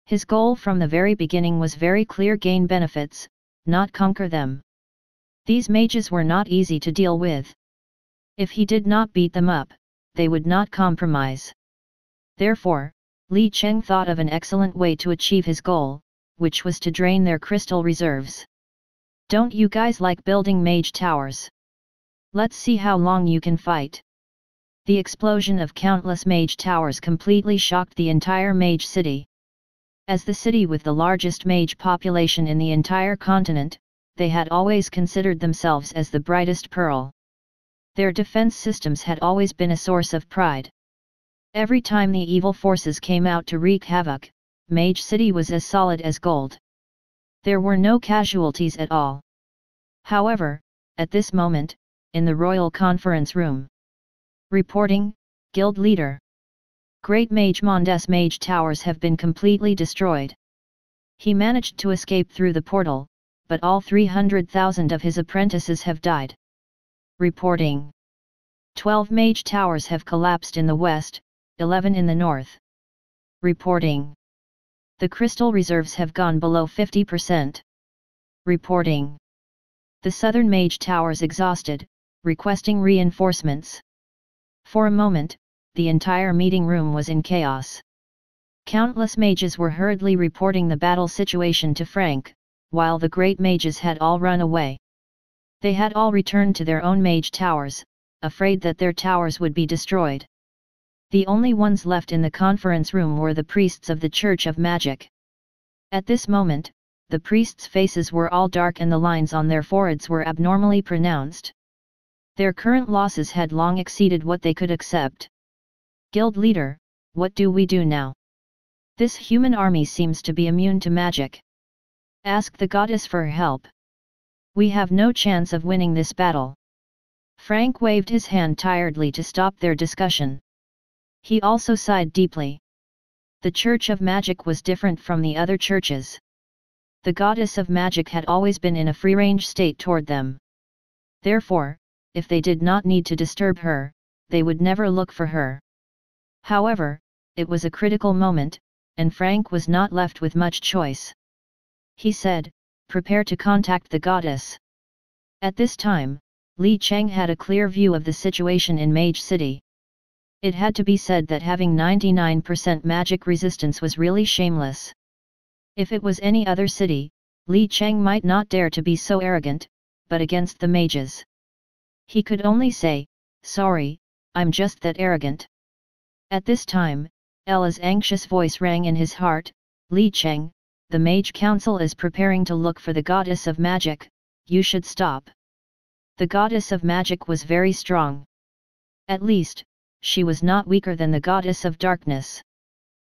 His goal from the very beginning was very clear: gain benefits, not conquer them. These mages were not easy to deal with. If he did not beat them up, they would not compromise. Therefore, Li Cheng thought of an excellent way to achieve his goal, which was to drain their crystal reserves. "Don't you guys like building mage towers? Let's see how long you can fight." The explosion of countless mage towers completely shocked the entire mage city. As the city with the largest mage population in the entire continent, they had always considered themselves as the brightest pearl. Their defense systems had always been a source of pride. Every time the evil forces came out to wreak havoc, Mage City was as solid as gold. There were no casualties at all. However, at this moment, in the royal conference room. Reporting, Guild Leader. Great Mage Mondes' mage towers have been completely destroyed. He managed to escape through the portal, but all 300,000 of his apprentices have died. Reporting. 12 mage towers have collapsed in the west, 11 in the north. Reporting. The crystal reserves have gone below 50%. Reporting. The southern mage towers exhausted, requesting reinforcements. For a moment, the entire meeting room was in chaos. Countless mages were hurriedly reporting the battle situation to Frank, while the great mages had all run away. They had all returned to their own mage towers, afraid that their towers would be destroyed. The only ones left in the conference room were the priests of the Church of Magic. At this moment, the priests' faces were all dark and the lines on their foreheads were abnormally pronounced. Their current losses had long exceeded what they could accept. Guild leader, what do we do now? This human army seems to be immune to magic. Ask the goddess for help. We have no chance of winning this battle. Frank waved his hand tiredly to stop their discussion. He also sighed deeply. The Church of Magic was different from the other churches. The goddess of magic had always been in a free-range state toward them. Therefore, if they did not need to disturb her, they would never look for her. However, it was a critical moment, and Frank was not left with much choice. He said, "Prepare to contact the goddess." At this time, Li Cheng had a clear view of the situation in Mage City. It had to be said that having 99% magic resistance was really shameless. If it was any other city, Li Cheng might not dare to be so arrogant, but against the mages. He could only say, "Sorry, I'm just that arrogant." At this time, Ella's anxious voice rang in his heart, "Li Cheng, the Mage Council is preparing to look for the goddess of magic, you should stop." The goddess of magic was very strong. At least, she was not weaker than the goddess of darkness.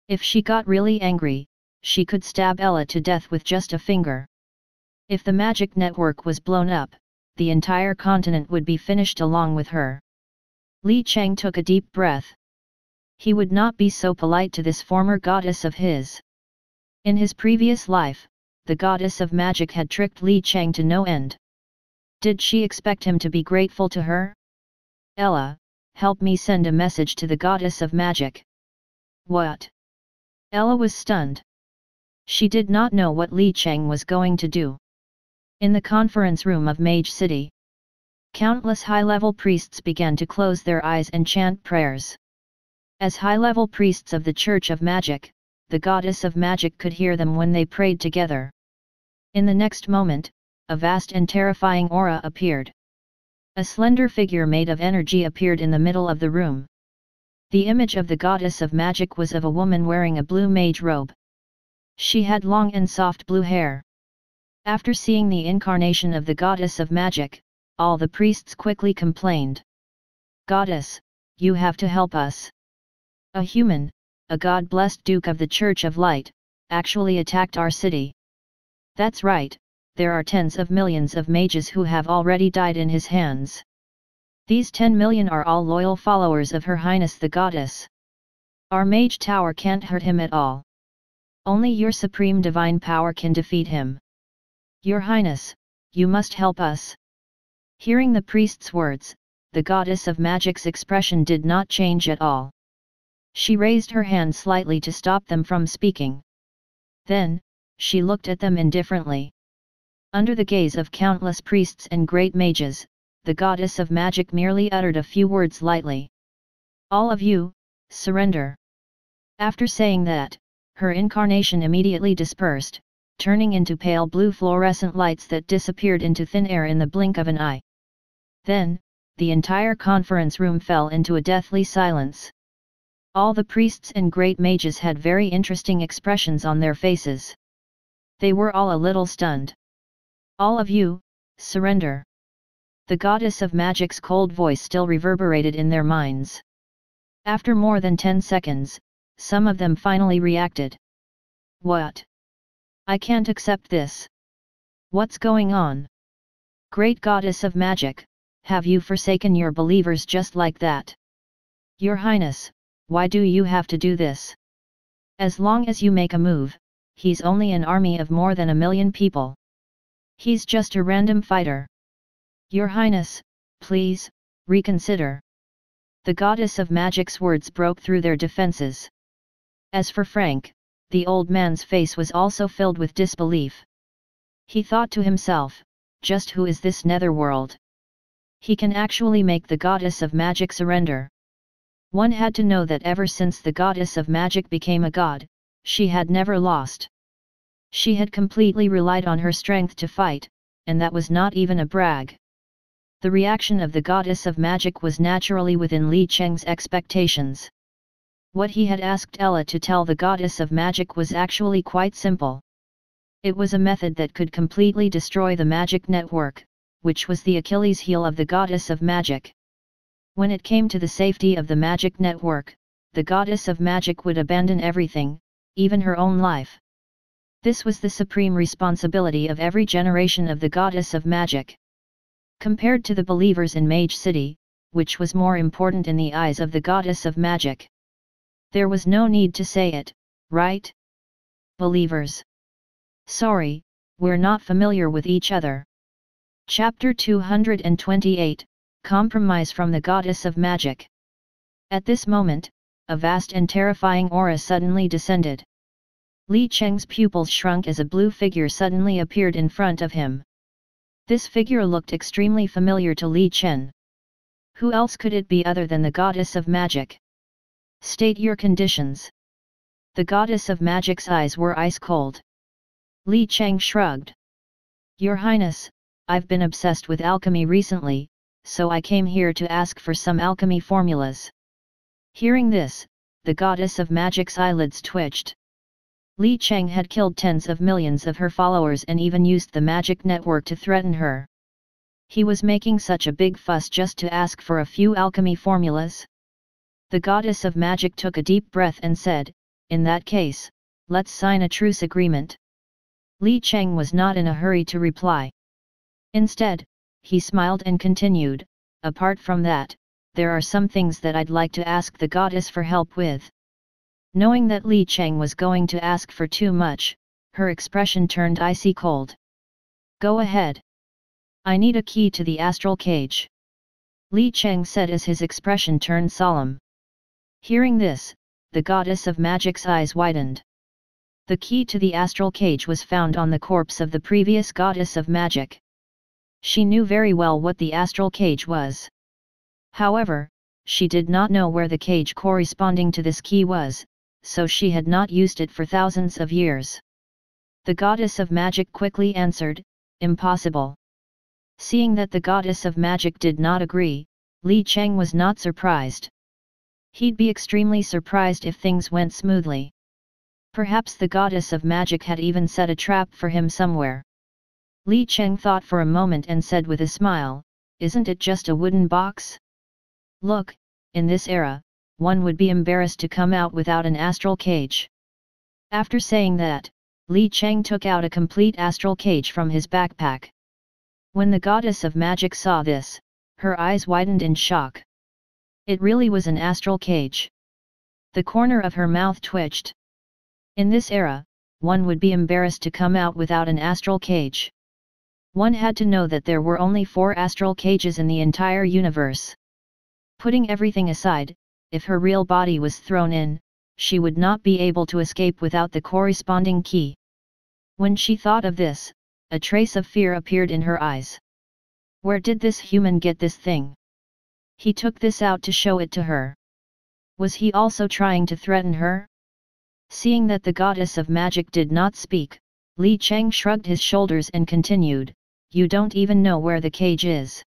If she got really angry, she could stab Ella to death with just a finger. If the magic network was blown up, the entire continent would be finished along with her. Li Cheng took a deep breath. He would not be so polite to this former goddess of his. In his previous life, the goddess of magic had tricked Li Cheng to no end. Did she expect him to be grateful to her? "Ella, help me send a message to the goddess of magic." "What?" Ella was stunned. She did not know what Li Cheng was going to do. In the conference room of Mage City, countless high-level priests began to close their eyes and chant prayers. As high-level priests of the Church of Magic, the goddess of magic could hear them when they prayed together. In the next moment, a vast and terrifying aura appeared. A slender figure made of energy appeared in the middle of the room. The image of the goddess of magic was of a woman wearing a blue mage robe. She had long and soft blue hair. After seeing the incarnation of the goddess of magic, all the priests quickly complained. "Goddess, you have to help us. A human, a god-blessed Duke of the Church of Light, actually attacked our city." "That's right, there are tens of millions of mages who have already died in his hands. These 10 million are all loyal followers of Her Highness the Goddess. Our mage tower can't hurt him at all. Only your supreme divine power can defeat him. Your Highness, you must help us." Hearing the priest's words, the goddess of magic's expression did not change at all. She raised her hand slightly to stop them from speaking. Then, she looked at them indifferently. Under the gaze of countless priests and great mages, the goddess of magic merely uttered a few words lightly. "All of you, surrender." After saying that, her incarnation immediately dispersed, turning into pale blue fluorescent lights that disappeared into thin air in the blink of an eye. Then, the entire conference room fell into a deathly silence. All the priests and great mages had very interesting expressions on their faces. They were all a little stunned. "All of you, surrender." The goddess of magic's cold voice still reverberated in their minds. After more than 10 seconds, some of them finally reacted. "What? I can't accept this. What's going on? Great goddess of magic, have you forsaken your believers just like that? Your Highness, why do you have to do this? As long as you make a move, he's only an army of more than 1 million people. He's just a random fighter. Your Highness, please, reconsider." The goddess of magic's words broke through their defenses. As for Frank, the old man's face was also filled with disbelief. He thought to himself, just who is this netherworld? He can actually make the goddess of magic surrender. One had to know that ever since the goddess of magic became a god, she had never lost. She had completely relied on her strength to fight, and that was not even a brag. The reaction of the goddess of magic was naturally within Li Cheng's expectations. What he had asked Ella to tell the goddess of magic was actually quite simple. It was a method that could completely destroy the magic network, which was the Achilles heel of the goddess of magic. When it came to the safety of the magic network, the goddess of magic would abandon everything, even her own life. This was the supreme responsibility of every generation of the goddess of magic. Compared to the believers in Mage City, which was more important in the eyes of the goddess of magic. There was no need to say it, right? Believers. Sorry, we're not familiar with each other. Chapter 228, Compromise from the Goddess of Magic. At this moment, a vast and terrifying aura suddenly descended. Li Cheng's pupils shrunk as a blue figure suddenly appeared in front of him. This figure looked extremely familiar to Li Chen. Who else could it be other than the goddess of magic? State your conditions. The goddess of magic's eyes were ice cold. Li Cheng shrugged. Your Highness, I've been obsessed with alchemy recently, so I came here to ask for some alchemy formulas. Hearing this, the goddess of magic's eyelids twitched. Li Cheng had killed tens of millions of her followers and even used the magic network to threaten her. He was making such a big fuss just to ask for a few alchemy formulas? The goddess of magic took a deep breath and said, in that case, let's sign a truce agreement. Li Cheng was not in a hurry to reply. Instead, he smiled and continued, apart from that, there are some things that I'd like to ask the goddess for help with. Knowing that Li Cheng was going to ask for too much, her expression turned icy cold. Go ahead. I need a key to the astral cage. Li Cheng said as his expression turned solemn. Hearing this, the goddess of magic's eyes widened. The key to the astral cage was found on the corpse of the previous goddess of magic. She knew very well what the astral cage was. However, she did not know where the cage corresponding to this key was, so she had not used it for thousands of years. The goddess of magic quickly answered, impossible. Seeing that the goddess of magic did not agree, Li Cheng was not surprised. He'd be extremely surprised if things went smoothly. Perhaps the goddess of magic had even set a trap for him somewhere. Li Cheng thought for a moment and said with a smile, isn't it just a wooden box? Look, in this era, one would be embarrassed to come out without an astral cage. After saying that, Li Cheng took out a complete astral cage from his backpack. When the goddess of magic saw this, her eyes widened in shock. It really was an astral cage. The corner of her mouth twitched. In this era, one would be embarrassed to come out without an astral cage. One had to know that there were only 4 astral cages in the entire universe. Putting everything aside, if her real body was thrown in, she would not be able to escape without the corresponding key. When she thought of this, a trace of fear appeared in her eyes. Where did this human get this thing? He took this out to show it to her. Was he also trying to threaten her? Seeing that the goddess of magic did not speak, Li Cheng shrugged his shoulders and continued, you don't even know where the cage is.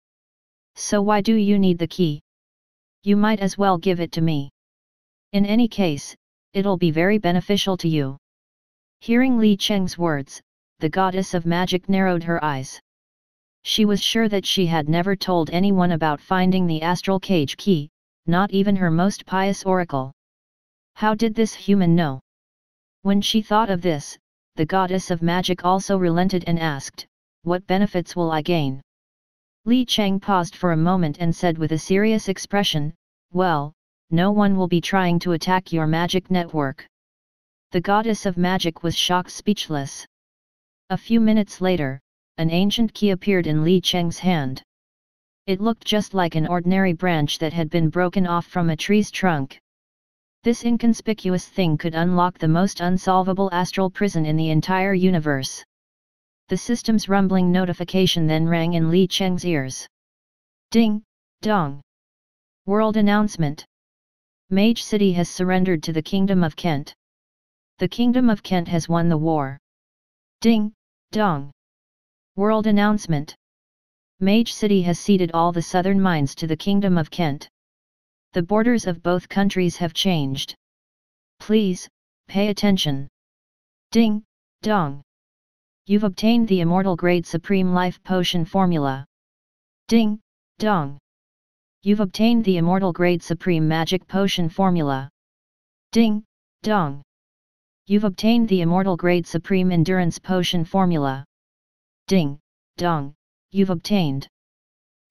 So why do you need the key? You might as well give it to me. In any case, it'll be very beneficial to you. Hearing Li Cheng's words, the goddess of magic narrowed her eyes. She was sure that she had never told anyone about finding the astral cage key, not even her most pious oracle. How did this human know? When she thought of this, the goddess of magic also relented and asked, what benefits will I gain? Li Cheng paused for a moment and said with a serious expression, well, no one will be trying to attack your magic network. The goddess of magic was shocked speechless. A few minutes later, an ancient key appeared in Li Cheng's hand. It looked just like an ordinary branch that had been broken off from a tree's trunk. This inconspicuous thing could unlock the most unsolvable astral prison in the entire universe. The system's rumbling notification then rang in Li Cheng's ears. Ding, dong. World announcement. Mage City has surrendered to the Kingdom of Kent. The Kingdom of Kent has won the war. Ding, dong. World announcement. Mage City has ceded all the southern mines to the Kingdom of Kent. The borders of both countries have changed. Please, pay attention. Ding, dong. You've obtained the Immortal Grade Supreme Life Potion Formula. Ding, dong. You've obtained the Immortal Grade Supreme Magic Potion Formula. Ding, dong. You've obtained the Immortal Grade Supreme Endurance Potion Formula. Ding, dong. You've obtained.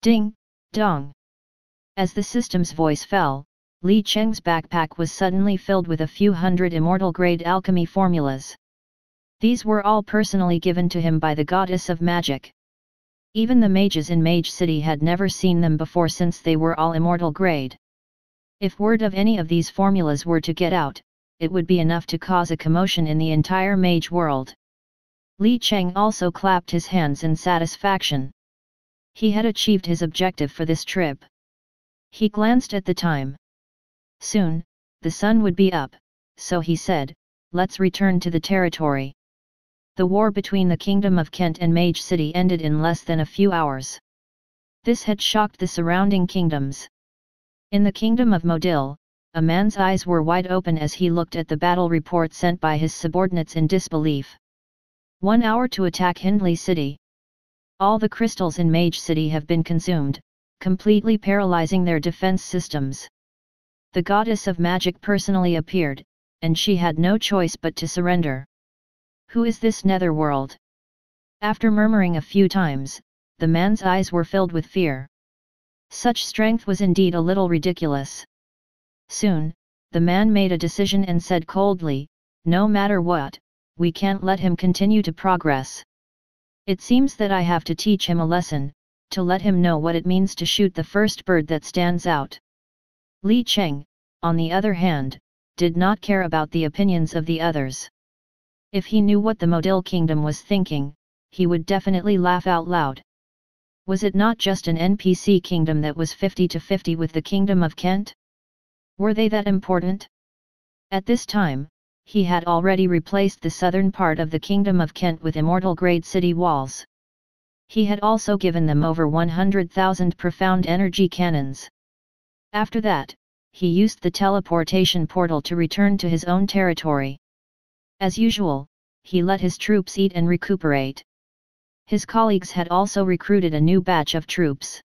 Ding, dong. As the system's voice fell, Li Cheng's backpack was suddenly filled with a few hundred immortal grade alchemy formulas. These were all personally given to him by the goddess of magic. Even the mages in Mage City had never seen them before since they were all immortal grade. If word of any of these formulas were to get out, it would be enough to cause a commotion in the entire mage world. Li Cheng also clapped his hands in satisfaction. He had achieved his objective for this trip. He glanced at the time. Soon, the sun would be up, so he said, "Let's return to the territory." The war between the Kingdom of Kent and Mage City ended in less than a few hours. This had shocked the surrounding kingdoms. In the Kingdom of Modil, a man's eyes were wide open as he looked at the battle report sent by his subordinates in disbelief. 1 hour to attack Hindley City. All the crystals in Mage City have been consumed, completely paralyzing their defense systems. The goddess of magic personally appeared, and she had no choice but to surrender. Who is this netherworld? After murmuring a few times, the man's eyes were filled with fear. Such strength was indeed a little ridiculous. Soon, the man made a decision and said coldly, "No matter what, we can't let him continue to progress. It seems that I have to teach him a lesson, to let him know what it means to shoot the first bird that stands out." Li Cheng, on the other hand, did not care about the opinions of the others. If he knew what the Modil Kingdom was thinking, he would definitely laugh out loud. Was it not just an NPC kingdom that was 50-50 with the Kingdom of Kent? Were they that important? At this time, he had already replaced the southern part of the Kingdom of Kent with immortal grade city walls. He had also given them over 100,000 profound energy cannons. After that, he used the teleportation portal to return to his own territory. As usual, he let his troops eat and recuperate. His colleagues had also recruited a new batch of troops.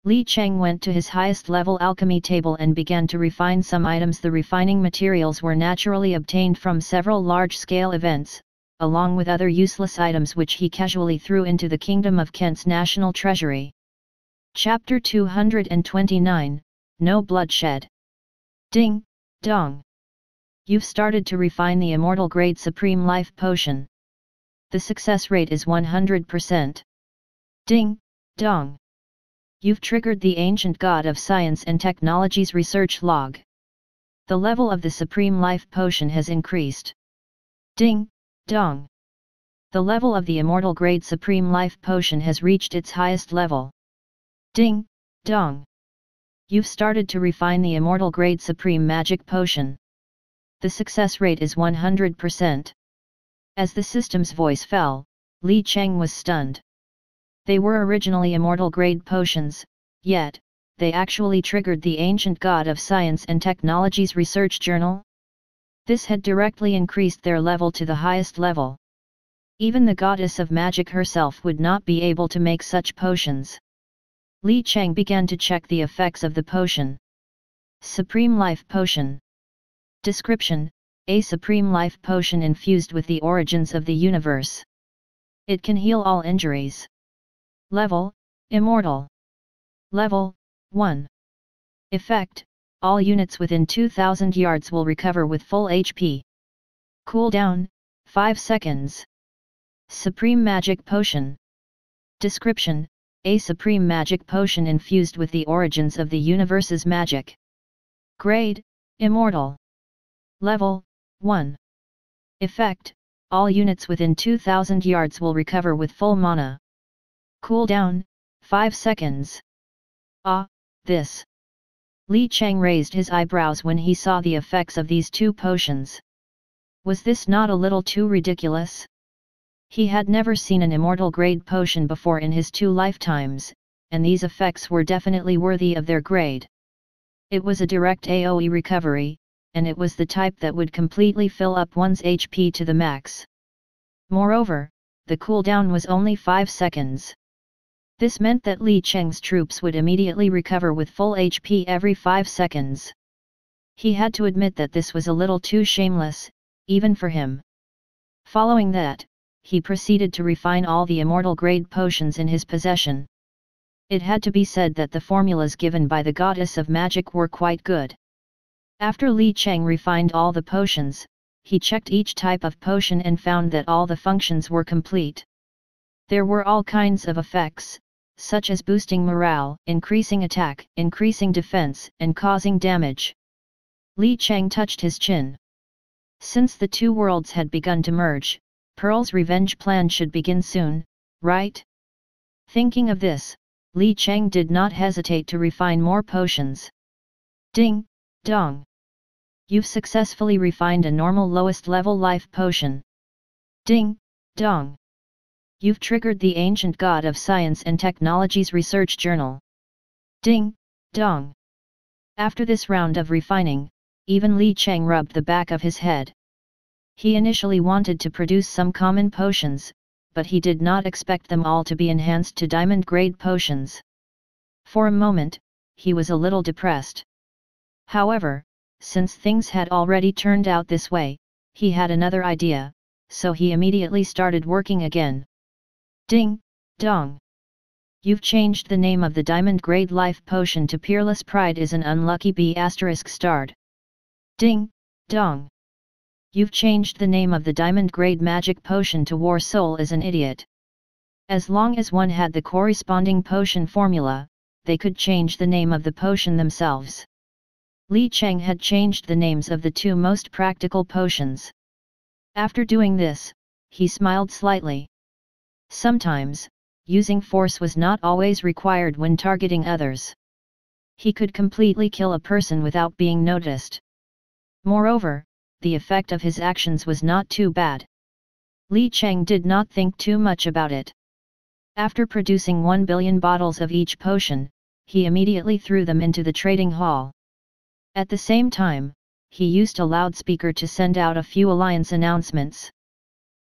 Li Cheng went to his highest level alchemy table and began to refine some items. The refining materials were naturally obtained from several large-scale events, along with other useless items which he casually threw into the Kingdom of Kent's national treasury. Chapter 229, No Bloodshed. Ding, dong. You've started to refine the immortal grade supreme life potion. The success rate is 100%. Ding, dong. You've triggered the ancient god of science and technology's research log. The level of the supreme life potion has increased. Ding, dong. The level of the immortal grade supreme life potion has reached its highest level. Ding, dong. You've started to refine the immortal grade supreme magic potion. The success rate is 100%. As the system's voice fell, Li Cheng was stunned. They were originally immortal grade potions, yet, they actually triggered the ancient god of science and technology's research journal? This had directly increased their level to the highest level. Even the goddess of magic herself would not be able to make such potions. Li Cheng began to check the effects of the potion. Supreme Life Potion. Description: a supreme life potion infused with the origins of the universe. It can heal all injuries. Level: Immortal. Level: 1. Effect: all units within 2000 yards will recover with full HP. Cooldown: 5 seconds. Supreme Magic Potion. Description: a supreme magic potion infused with the origins of the universe's magic. Grade: Immortal. Level: 1. Effect: all units within 2000 yards will recover with full mana. Cooldown: 5 seconds. Ah, this. Li Cheng raised his eyebrows when he saw the effects of these two potions. Was this not a little too ridiculous? He had never seen an immortal grade potion before in his 2 lifetimes, and these effects were definitely worthy of their grade. It was a direct AoE recovery, and it was the type that would completely fill up one's HP to the max. Moreover, the cooldown was only 5 seconds. This meant that Li Cheng's troops would immediately recover with full HP every 5 seconds. He had to admit that this was a little too shameless, even for him. Following that, he proceeded to refine all the immortal grade potions in his possession. It had to be said that the formulas given by the goddess of magic were quite good. After Li Cheng refined all the potions, he checked each type of potion and found that all the functions were complete. There were all kinds of effects, such as boosting morale, increasing attack, increasing defense, and causing damage. Li Cheng touched his chin. Since the 2 worlds had begun to merge, Pearl's revenge plan should begin soon, right? Thinking of this, Li Cheng did not hesitate to refine more potions. Ding, dong. You've successfully refined a normal lowest level life potion. Ding, dong. You've triggered the Ancient God of Science and Technology's research journal. Ding, dong. After this round of refining, even Li Cheng rubbed the back of his head. He initially wanted to produce some common potions, but he did not expect them all to be enhanced to diamond-grade potions. For a moment, he was a little depressed. However, since things had already turned out this way, he had another idea, so he immediately started working again. Ding, dong. You've changed the name of the diamond-grade life potion to Peerless. Pride is an unlucky B** starred. Ding, dong. You've changed the name of the diamond-grade magic potion to War Soul is an idiot. As long as one had the corresponding potion formula, they could change the name of the potion themselves. Li Cheng had changed the names of the 2 most practical potions. After doing this, he smiled slightly. Sometimes, using force was not always required when targeting others. He could completely kill a person without being noticed. Moreover, the effect of his actions was not too bad. Li Cheng did not think too much about it. After producing 1 billion bottles of each potion, he immediately threw them into the trading hall. At the same time, he used a loudspeaker to send out a few alliance announcements.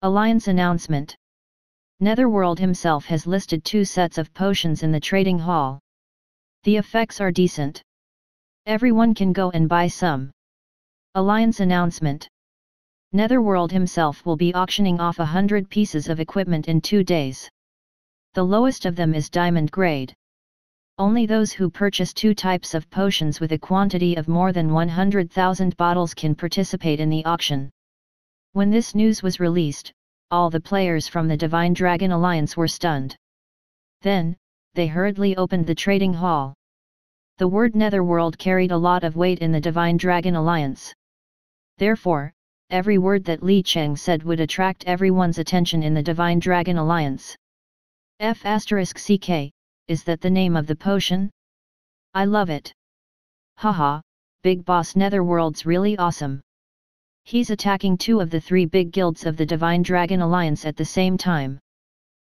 Alliance announcement. Netherworld himself has listed 2 sets of potions in the trading hall. The effects are decent. Everyone can go and buy some. Alliance announcement. Netherworld himself will be auctioning off 100 pieces of equipment in 2 days. The lowest of them is diamond grade. Only those who purchase 2 types of potions with a quantity of more than 100,000 bottles can participate in the auction. When this news was released, all the players from the Divine Dragon Alliance were stunned. Then, they hurriedly opened the trading hall. The word Netherworld carried a lot of weight in the Divine Dragon Alliance. Therefore, every word that Li Cheng said would attract everyone's attention in the Divine Dragon Alliance. F***ck, is that the name of the potion? I love it. Haha, Big Boss Netherworld's really awesome. He's attacking 2 of the 3 big guilds of the Divine Dragon Alliance at the same time.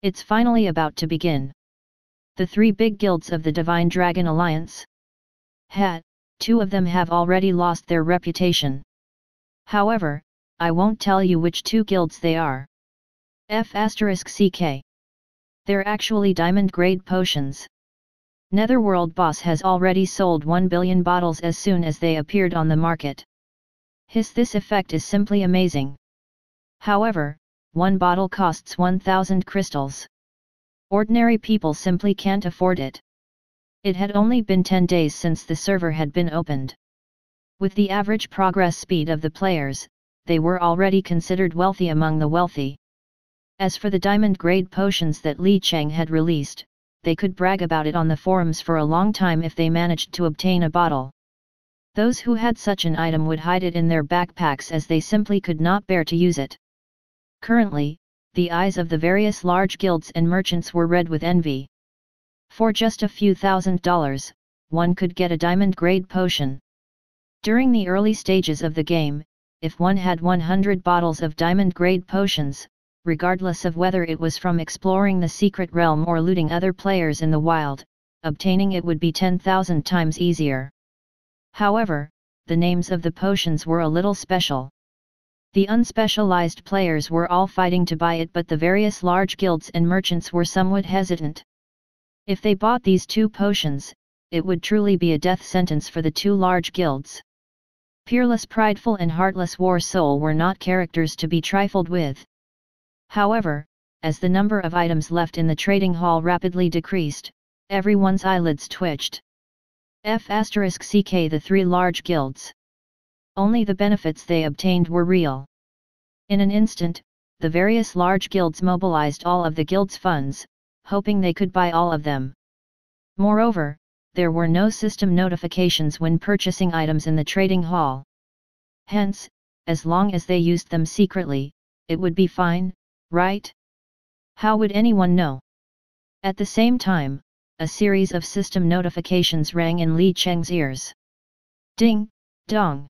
It's finally about to begin. The 3 big guilds of the Divine Dragon Alliance? 2 of them have already lost their reputation. However, I won't tell you which 2 guilds they are. F***ck. They're actually diamond-grade potions. Netherworld Boss has already sold 1 billion bottles as soon as they appeared on the market. This effect is simply amazing. However, 1 bottle costs 1,000 crystals. Ordinary people simply can't afford it. It had only been 10 days since the server had been opened. With the average progress speed of the players, they were already considered wealthy among the wealthy. As for the diamond-grade potions that Li Cheng had released, they could brag about it on the forums for a long time if they managed to obtain a bottle. Those who had such an item would hide it in their backpacks as they simply could not bear to use it. Currently, the eyes of the various large guilds and merchants were red with envy. For just a few $1,000s, one could get a diamond-grade potion. During the early stages of the game, if one had 100 bottles of diamond-grade potions, regardless of whether it was from exploring the secret realm or looting other players in the wild, obtaining it would be 10,000 times easier. However, the names of the potions were a little special. The unspecialized players were all fighting to buy it, but the various large guilds and merchants were somewhat hesitant. If they bought these two potions, it would truly be a death sentence for the two large guilds. Peerless, Prideful and Heartless War Soul were not characters to be trifled with. However, as the number of items left in the trading hall rapidly decreased, everyone's eyelids twitched. *CK The three large guilds. Only the benefits they obtained were real. In an instant, the various large guilds mobilized all of the guild's funds, hoping they could buy all of them. Moreover, there were no system notifications when purchasing items in the trading hall. Hence, as long as they used them secretly, it would be fine, right? How would anyone know? At the same time, a series of system notifications rang in Li Cheng's ears. Ding, dong.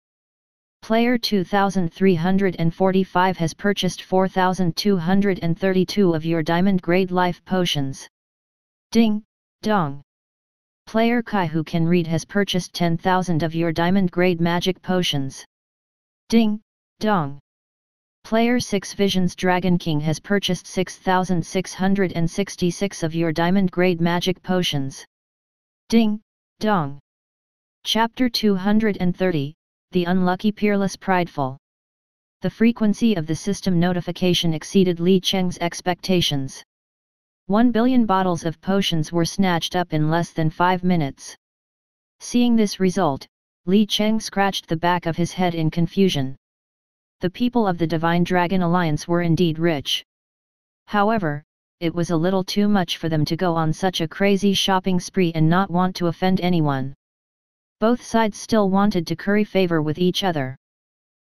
Player 2345 has purchased 4232 of your diamond grade life potions. Ding, dong. Player Kai who can read has purchased 10,000 of your diamond grade magic potions. Ding, dong. Player 6 Visions Dragon King has purchased 6,666 of your diamond grade magic potions. Ding, dong. Chapter 230, The Unlucky Peerless Prideful. The frequency of the system notification exceeded Li Cheng's expectations. 1 billion bottles of potions were snatched up in less than 5 minutes. Seeing this result, Li Cheng scratched the back of his head in confusion. The people of the Divine Dragon Alliance were indeed rich. However, it was a little too much for them to go on such a crazy shopping spree and not want to offend anyone. Both sides still wanted to curry favor with each other.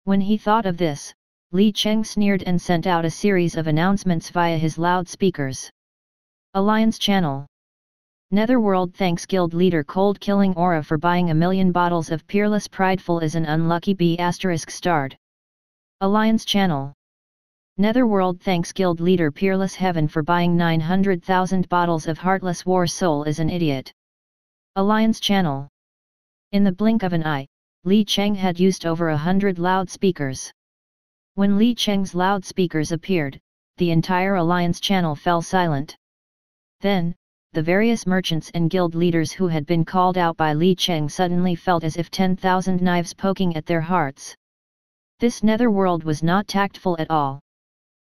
When he thought of this, Li Cheng sneered and sent out a series of announcements via his loudspeakers. Alliance Channel. Netherworld thanks Guild Leader Cold Killing Aura for buying 1,000,000 bottles of Peerless. Prideful is an unlucky B*****. Alliance Channel. Netherworld thanks Guild Leader Peerless Heaven for buying 900,000 bottles of Heartless War Soul is an idiot. Alliance Channel. In the blink of an eye, Li Cheng had used over 100 loudspeakers. When Li Cheng's loudspeakers appeared, the entire Alliance Channel fell silent. Then, the various merchants and guild leaders who had been called out by Li Cheng suddenly felt as if 10,000 knives poking at their hearts. This netherworld was not tactful at all.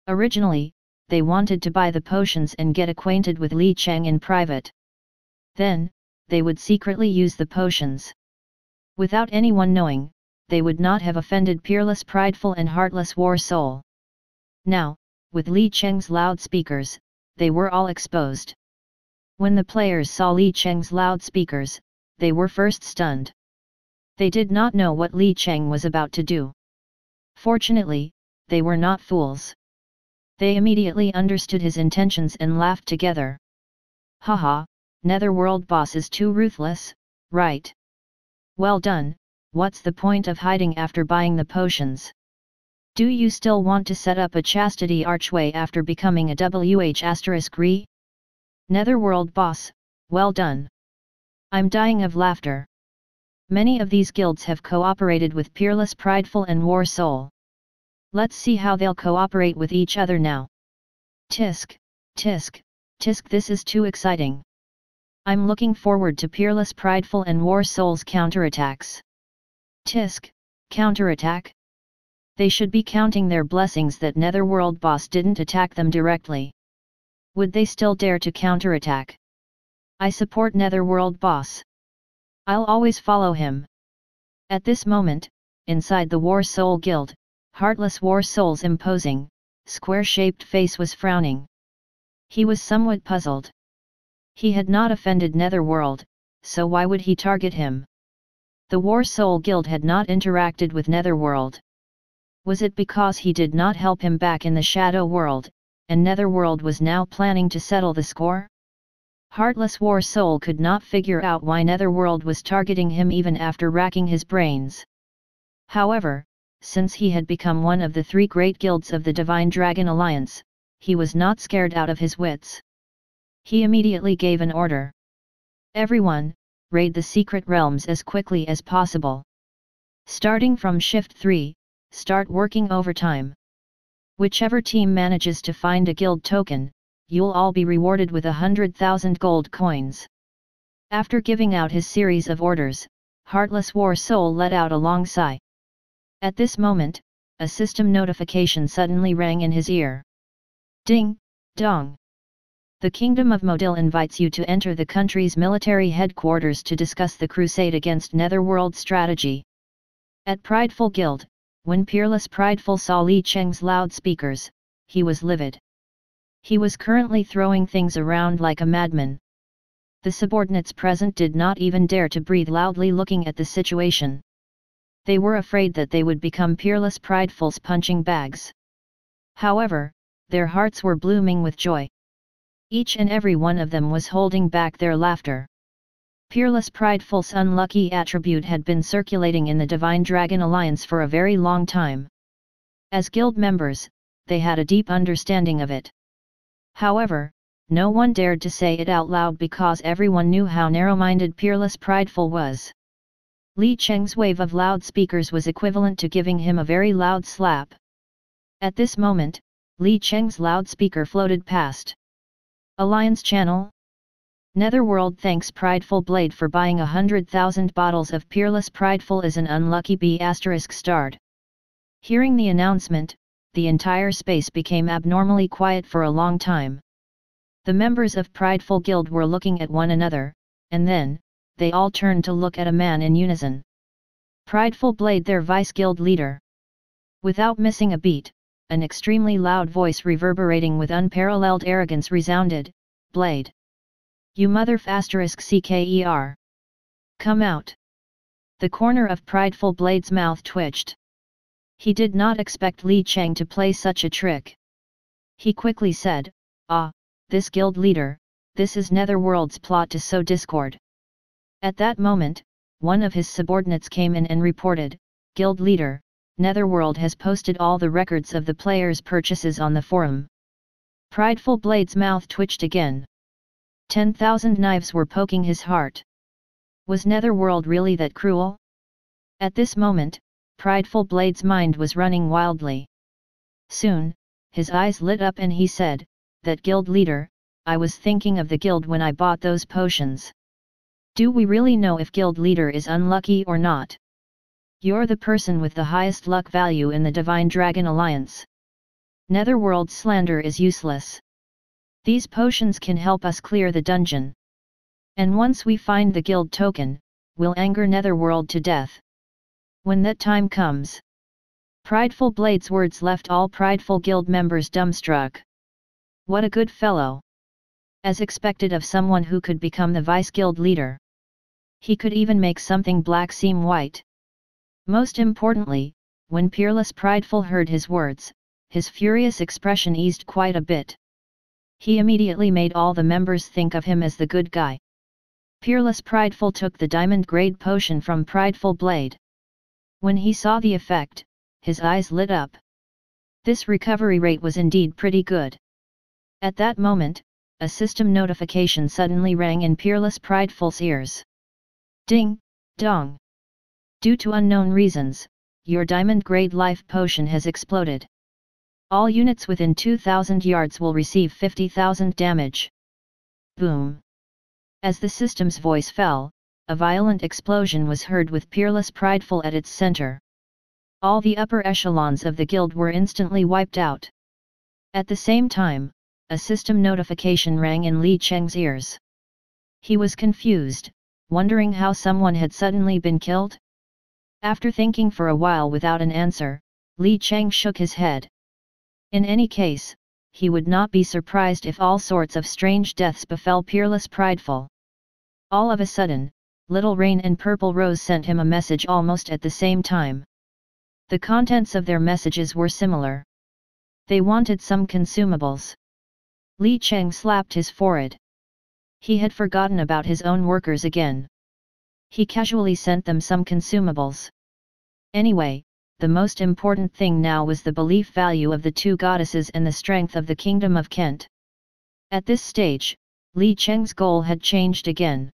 Originally, they wanted to buy the potions and get acquainted with Li Cheng in private. Then, they would secretly use the potions. Without anyone knowing, they would not have offended Peerless, Prideful and Heartless War Soul. Now, with Li Cheng's loudspeakers, they were all exposed. When the players saw Li Cheng's loudspeakers, they were first stunned. They did not know what Li Cheng was about to do. Fortunately, they were not fools. They immediately understood his intentions and laughed together. Haha, Netherworld boss is too ruthless, right? Well done, what's the point of hiding after buying the potions? Do you still want to set up a chastity archway after becoming a WH***re? Netherworld boss, well done. I'm dying of laughter. Many of these guilds have cooperated with Peerless, Prideful and War Soul. Let's see how they'll cooperate with each other now. Tisk, tisk, tisk, this is too exciting. I'm looking forward to Peerless, Prideful and War Soul's counterattacks. Tisk, counterattack? They should be counting their blessings that Netherworld boss didn't attack them directly. Would they still dare to counterattack? I support Netherworld boss. I'll always follow him. At this moment, inside the War Soul Guild, Heartless War Soul's imposing, square-shaped face was frowning. He was somewhat puzzled. He had not offended Netherworld, so why would he target him? The War Soul Guild had not interacted with Netherworld. Was it because he did not help him back in the Shadow World, and Netherworld was now planning to settle the score? Heartless War Soul could not figure out why Netherworld was targeting him even after racking his brains. However, since he had become one of the three great guilds of the Divine Dragon Alliance, he was not scared out of his wits. He immediately gave an order. Everyone, raid the secret realms as quickly as possible. Starting from Shift 3, start working overtime. Whichever team manages to find a guild token, you'll all be rewarded with 100,000 gold coins. After giving out his series of orders, Heartless War Soul let out a long sigh. At this moment, a system notification suddenly rang in his ear. Ding, dong. The Kingdom of Modil invites you to enter the country's military headquarters to discuss the crusade against Netherworld strategy. At Prideful Guild, when Peerless Prideful saw Li Cheng's loudspeakers, he was livid. He was currently throwing things around like a madman. The subordinates present did not even dare to breathe loudly looking at the situation. They were afraid that they would become Peerless Prideful's punching bags. However, their hearts were blooming with joy. Each and every one of them was holding back their laughter. Peerless Prideful's unlucky attribute had been circulating in the Divine Dragon Alliance for a very long time. As guild members, they had a deep understanding of it. However, no one dared to say it out loud because everyone knew how narrow-minded Peerless Prideful was. Li Cheng's wave of loudspeakers was equivalent to giving him a very loud slap. At this moment, Li Cheng's loudspeaker floated past. Alliance Channel? Netherworld thanks Prideful Blade for buying 100,000 bottles of Peerless Prideful as an unlucky B** starred. Hearing the announcement, the entire space became abnormally quiet for a long time. The members of Prideful Guild were looking at one another, and then, they all turned to look at a man in unison. Prideful Blade, their vice-guild leader. Without missing a beat, an extremely loud voice reverberating with unparalleled arrogance resounded, "Blade! You mother*******. Come out!" The corner of Prideful Blade's mouth twitched. He did not expect Li Cheng to play such a trick. He quickly said, "Ah, this guild leader, this is Netherworld's plot to sow discord." At that moment, one of his subordinates came in and reported, "Guild leader, Netherworld has posted all the records of the players' purchases on the forum." Prideful Blade's mouth twitched again. 10,000 knives were poking his heart. Was Netherworld really that cruel? At this moment, Prideful Blade's mind was running wildly. Soon, his eyes lit up and he said, "That guild leader, I was thinking of the guild when I bought those potions. Do we really know if guild leader is unlucky or not? You're the person with the highest luck value in the Divine Dragon Alliance. Netherworld slander is useless. These potions can help us clear the dungeon. And once we find the guild token, we'll anger Netherworld to death. When that time comes." Prideful Blade's words left all Prideful Guild members dumbstruck. What a good fellow! As expected of someone who could become the vice-guild leader. He could even make something black seem white. Most importantly, when Peerless Prideful heard his words, his furious expression eased quite a bit. He immediately made all the members think of him as the good guy. Peerless Prideful took the diamond-grade potion from Prideful Blade. When he saw the effect, his eyes lit up. This recovery rate was indeed pretty good. At that moment, a system notification suddenly rang in Peerless Prideful's ears. Ding, dong. Due to unknown reasons, your diamond-grade life potion has exploded. All units within 2,000 yards will receive 50,000 damage. Boom. As the system's voice fell, a violent explosion was heard with Peerless Prideful at its center. All the upper echelons of the guild were instantly wiped out. At the same time, a system notification rang in Li Cheng's ears. He was confused, wondering how someone had suddenly been killed. After thinking for a while without an answer, Li Cheng shook his head. In any case, he would not be surprised if all sorts of strange deaths befell Peerless Prideful. All of a sudden, Little Rain and Purple Rose sent him a message almost at the same time. The contents of their messages were similar. They wanted some consumables. Li Cheng slapped his forehead. He had forgotten about his own workers again. He casually sent them some consumables. Anyway, the most important thing now was the belief value of the two goddesses and the strength of the Kingdom of Kent. At this stage, Li Cheng's goal had changed again.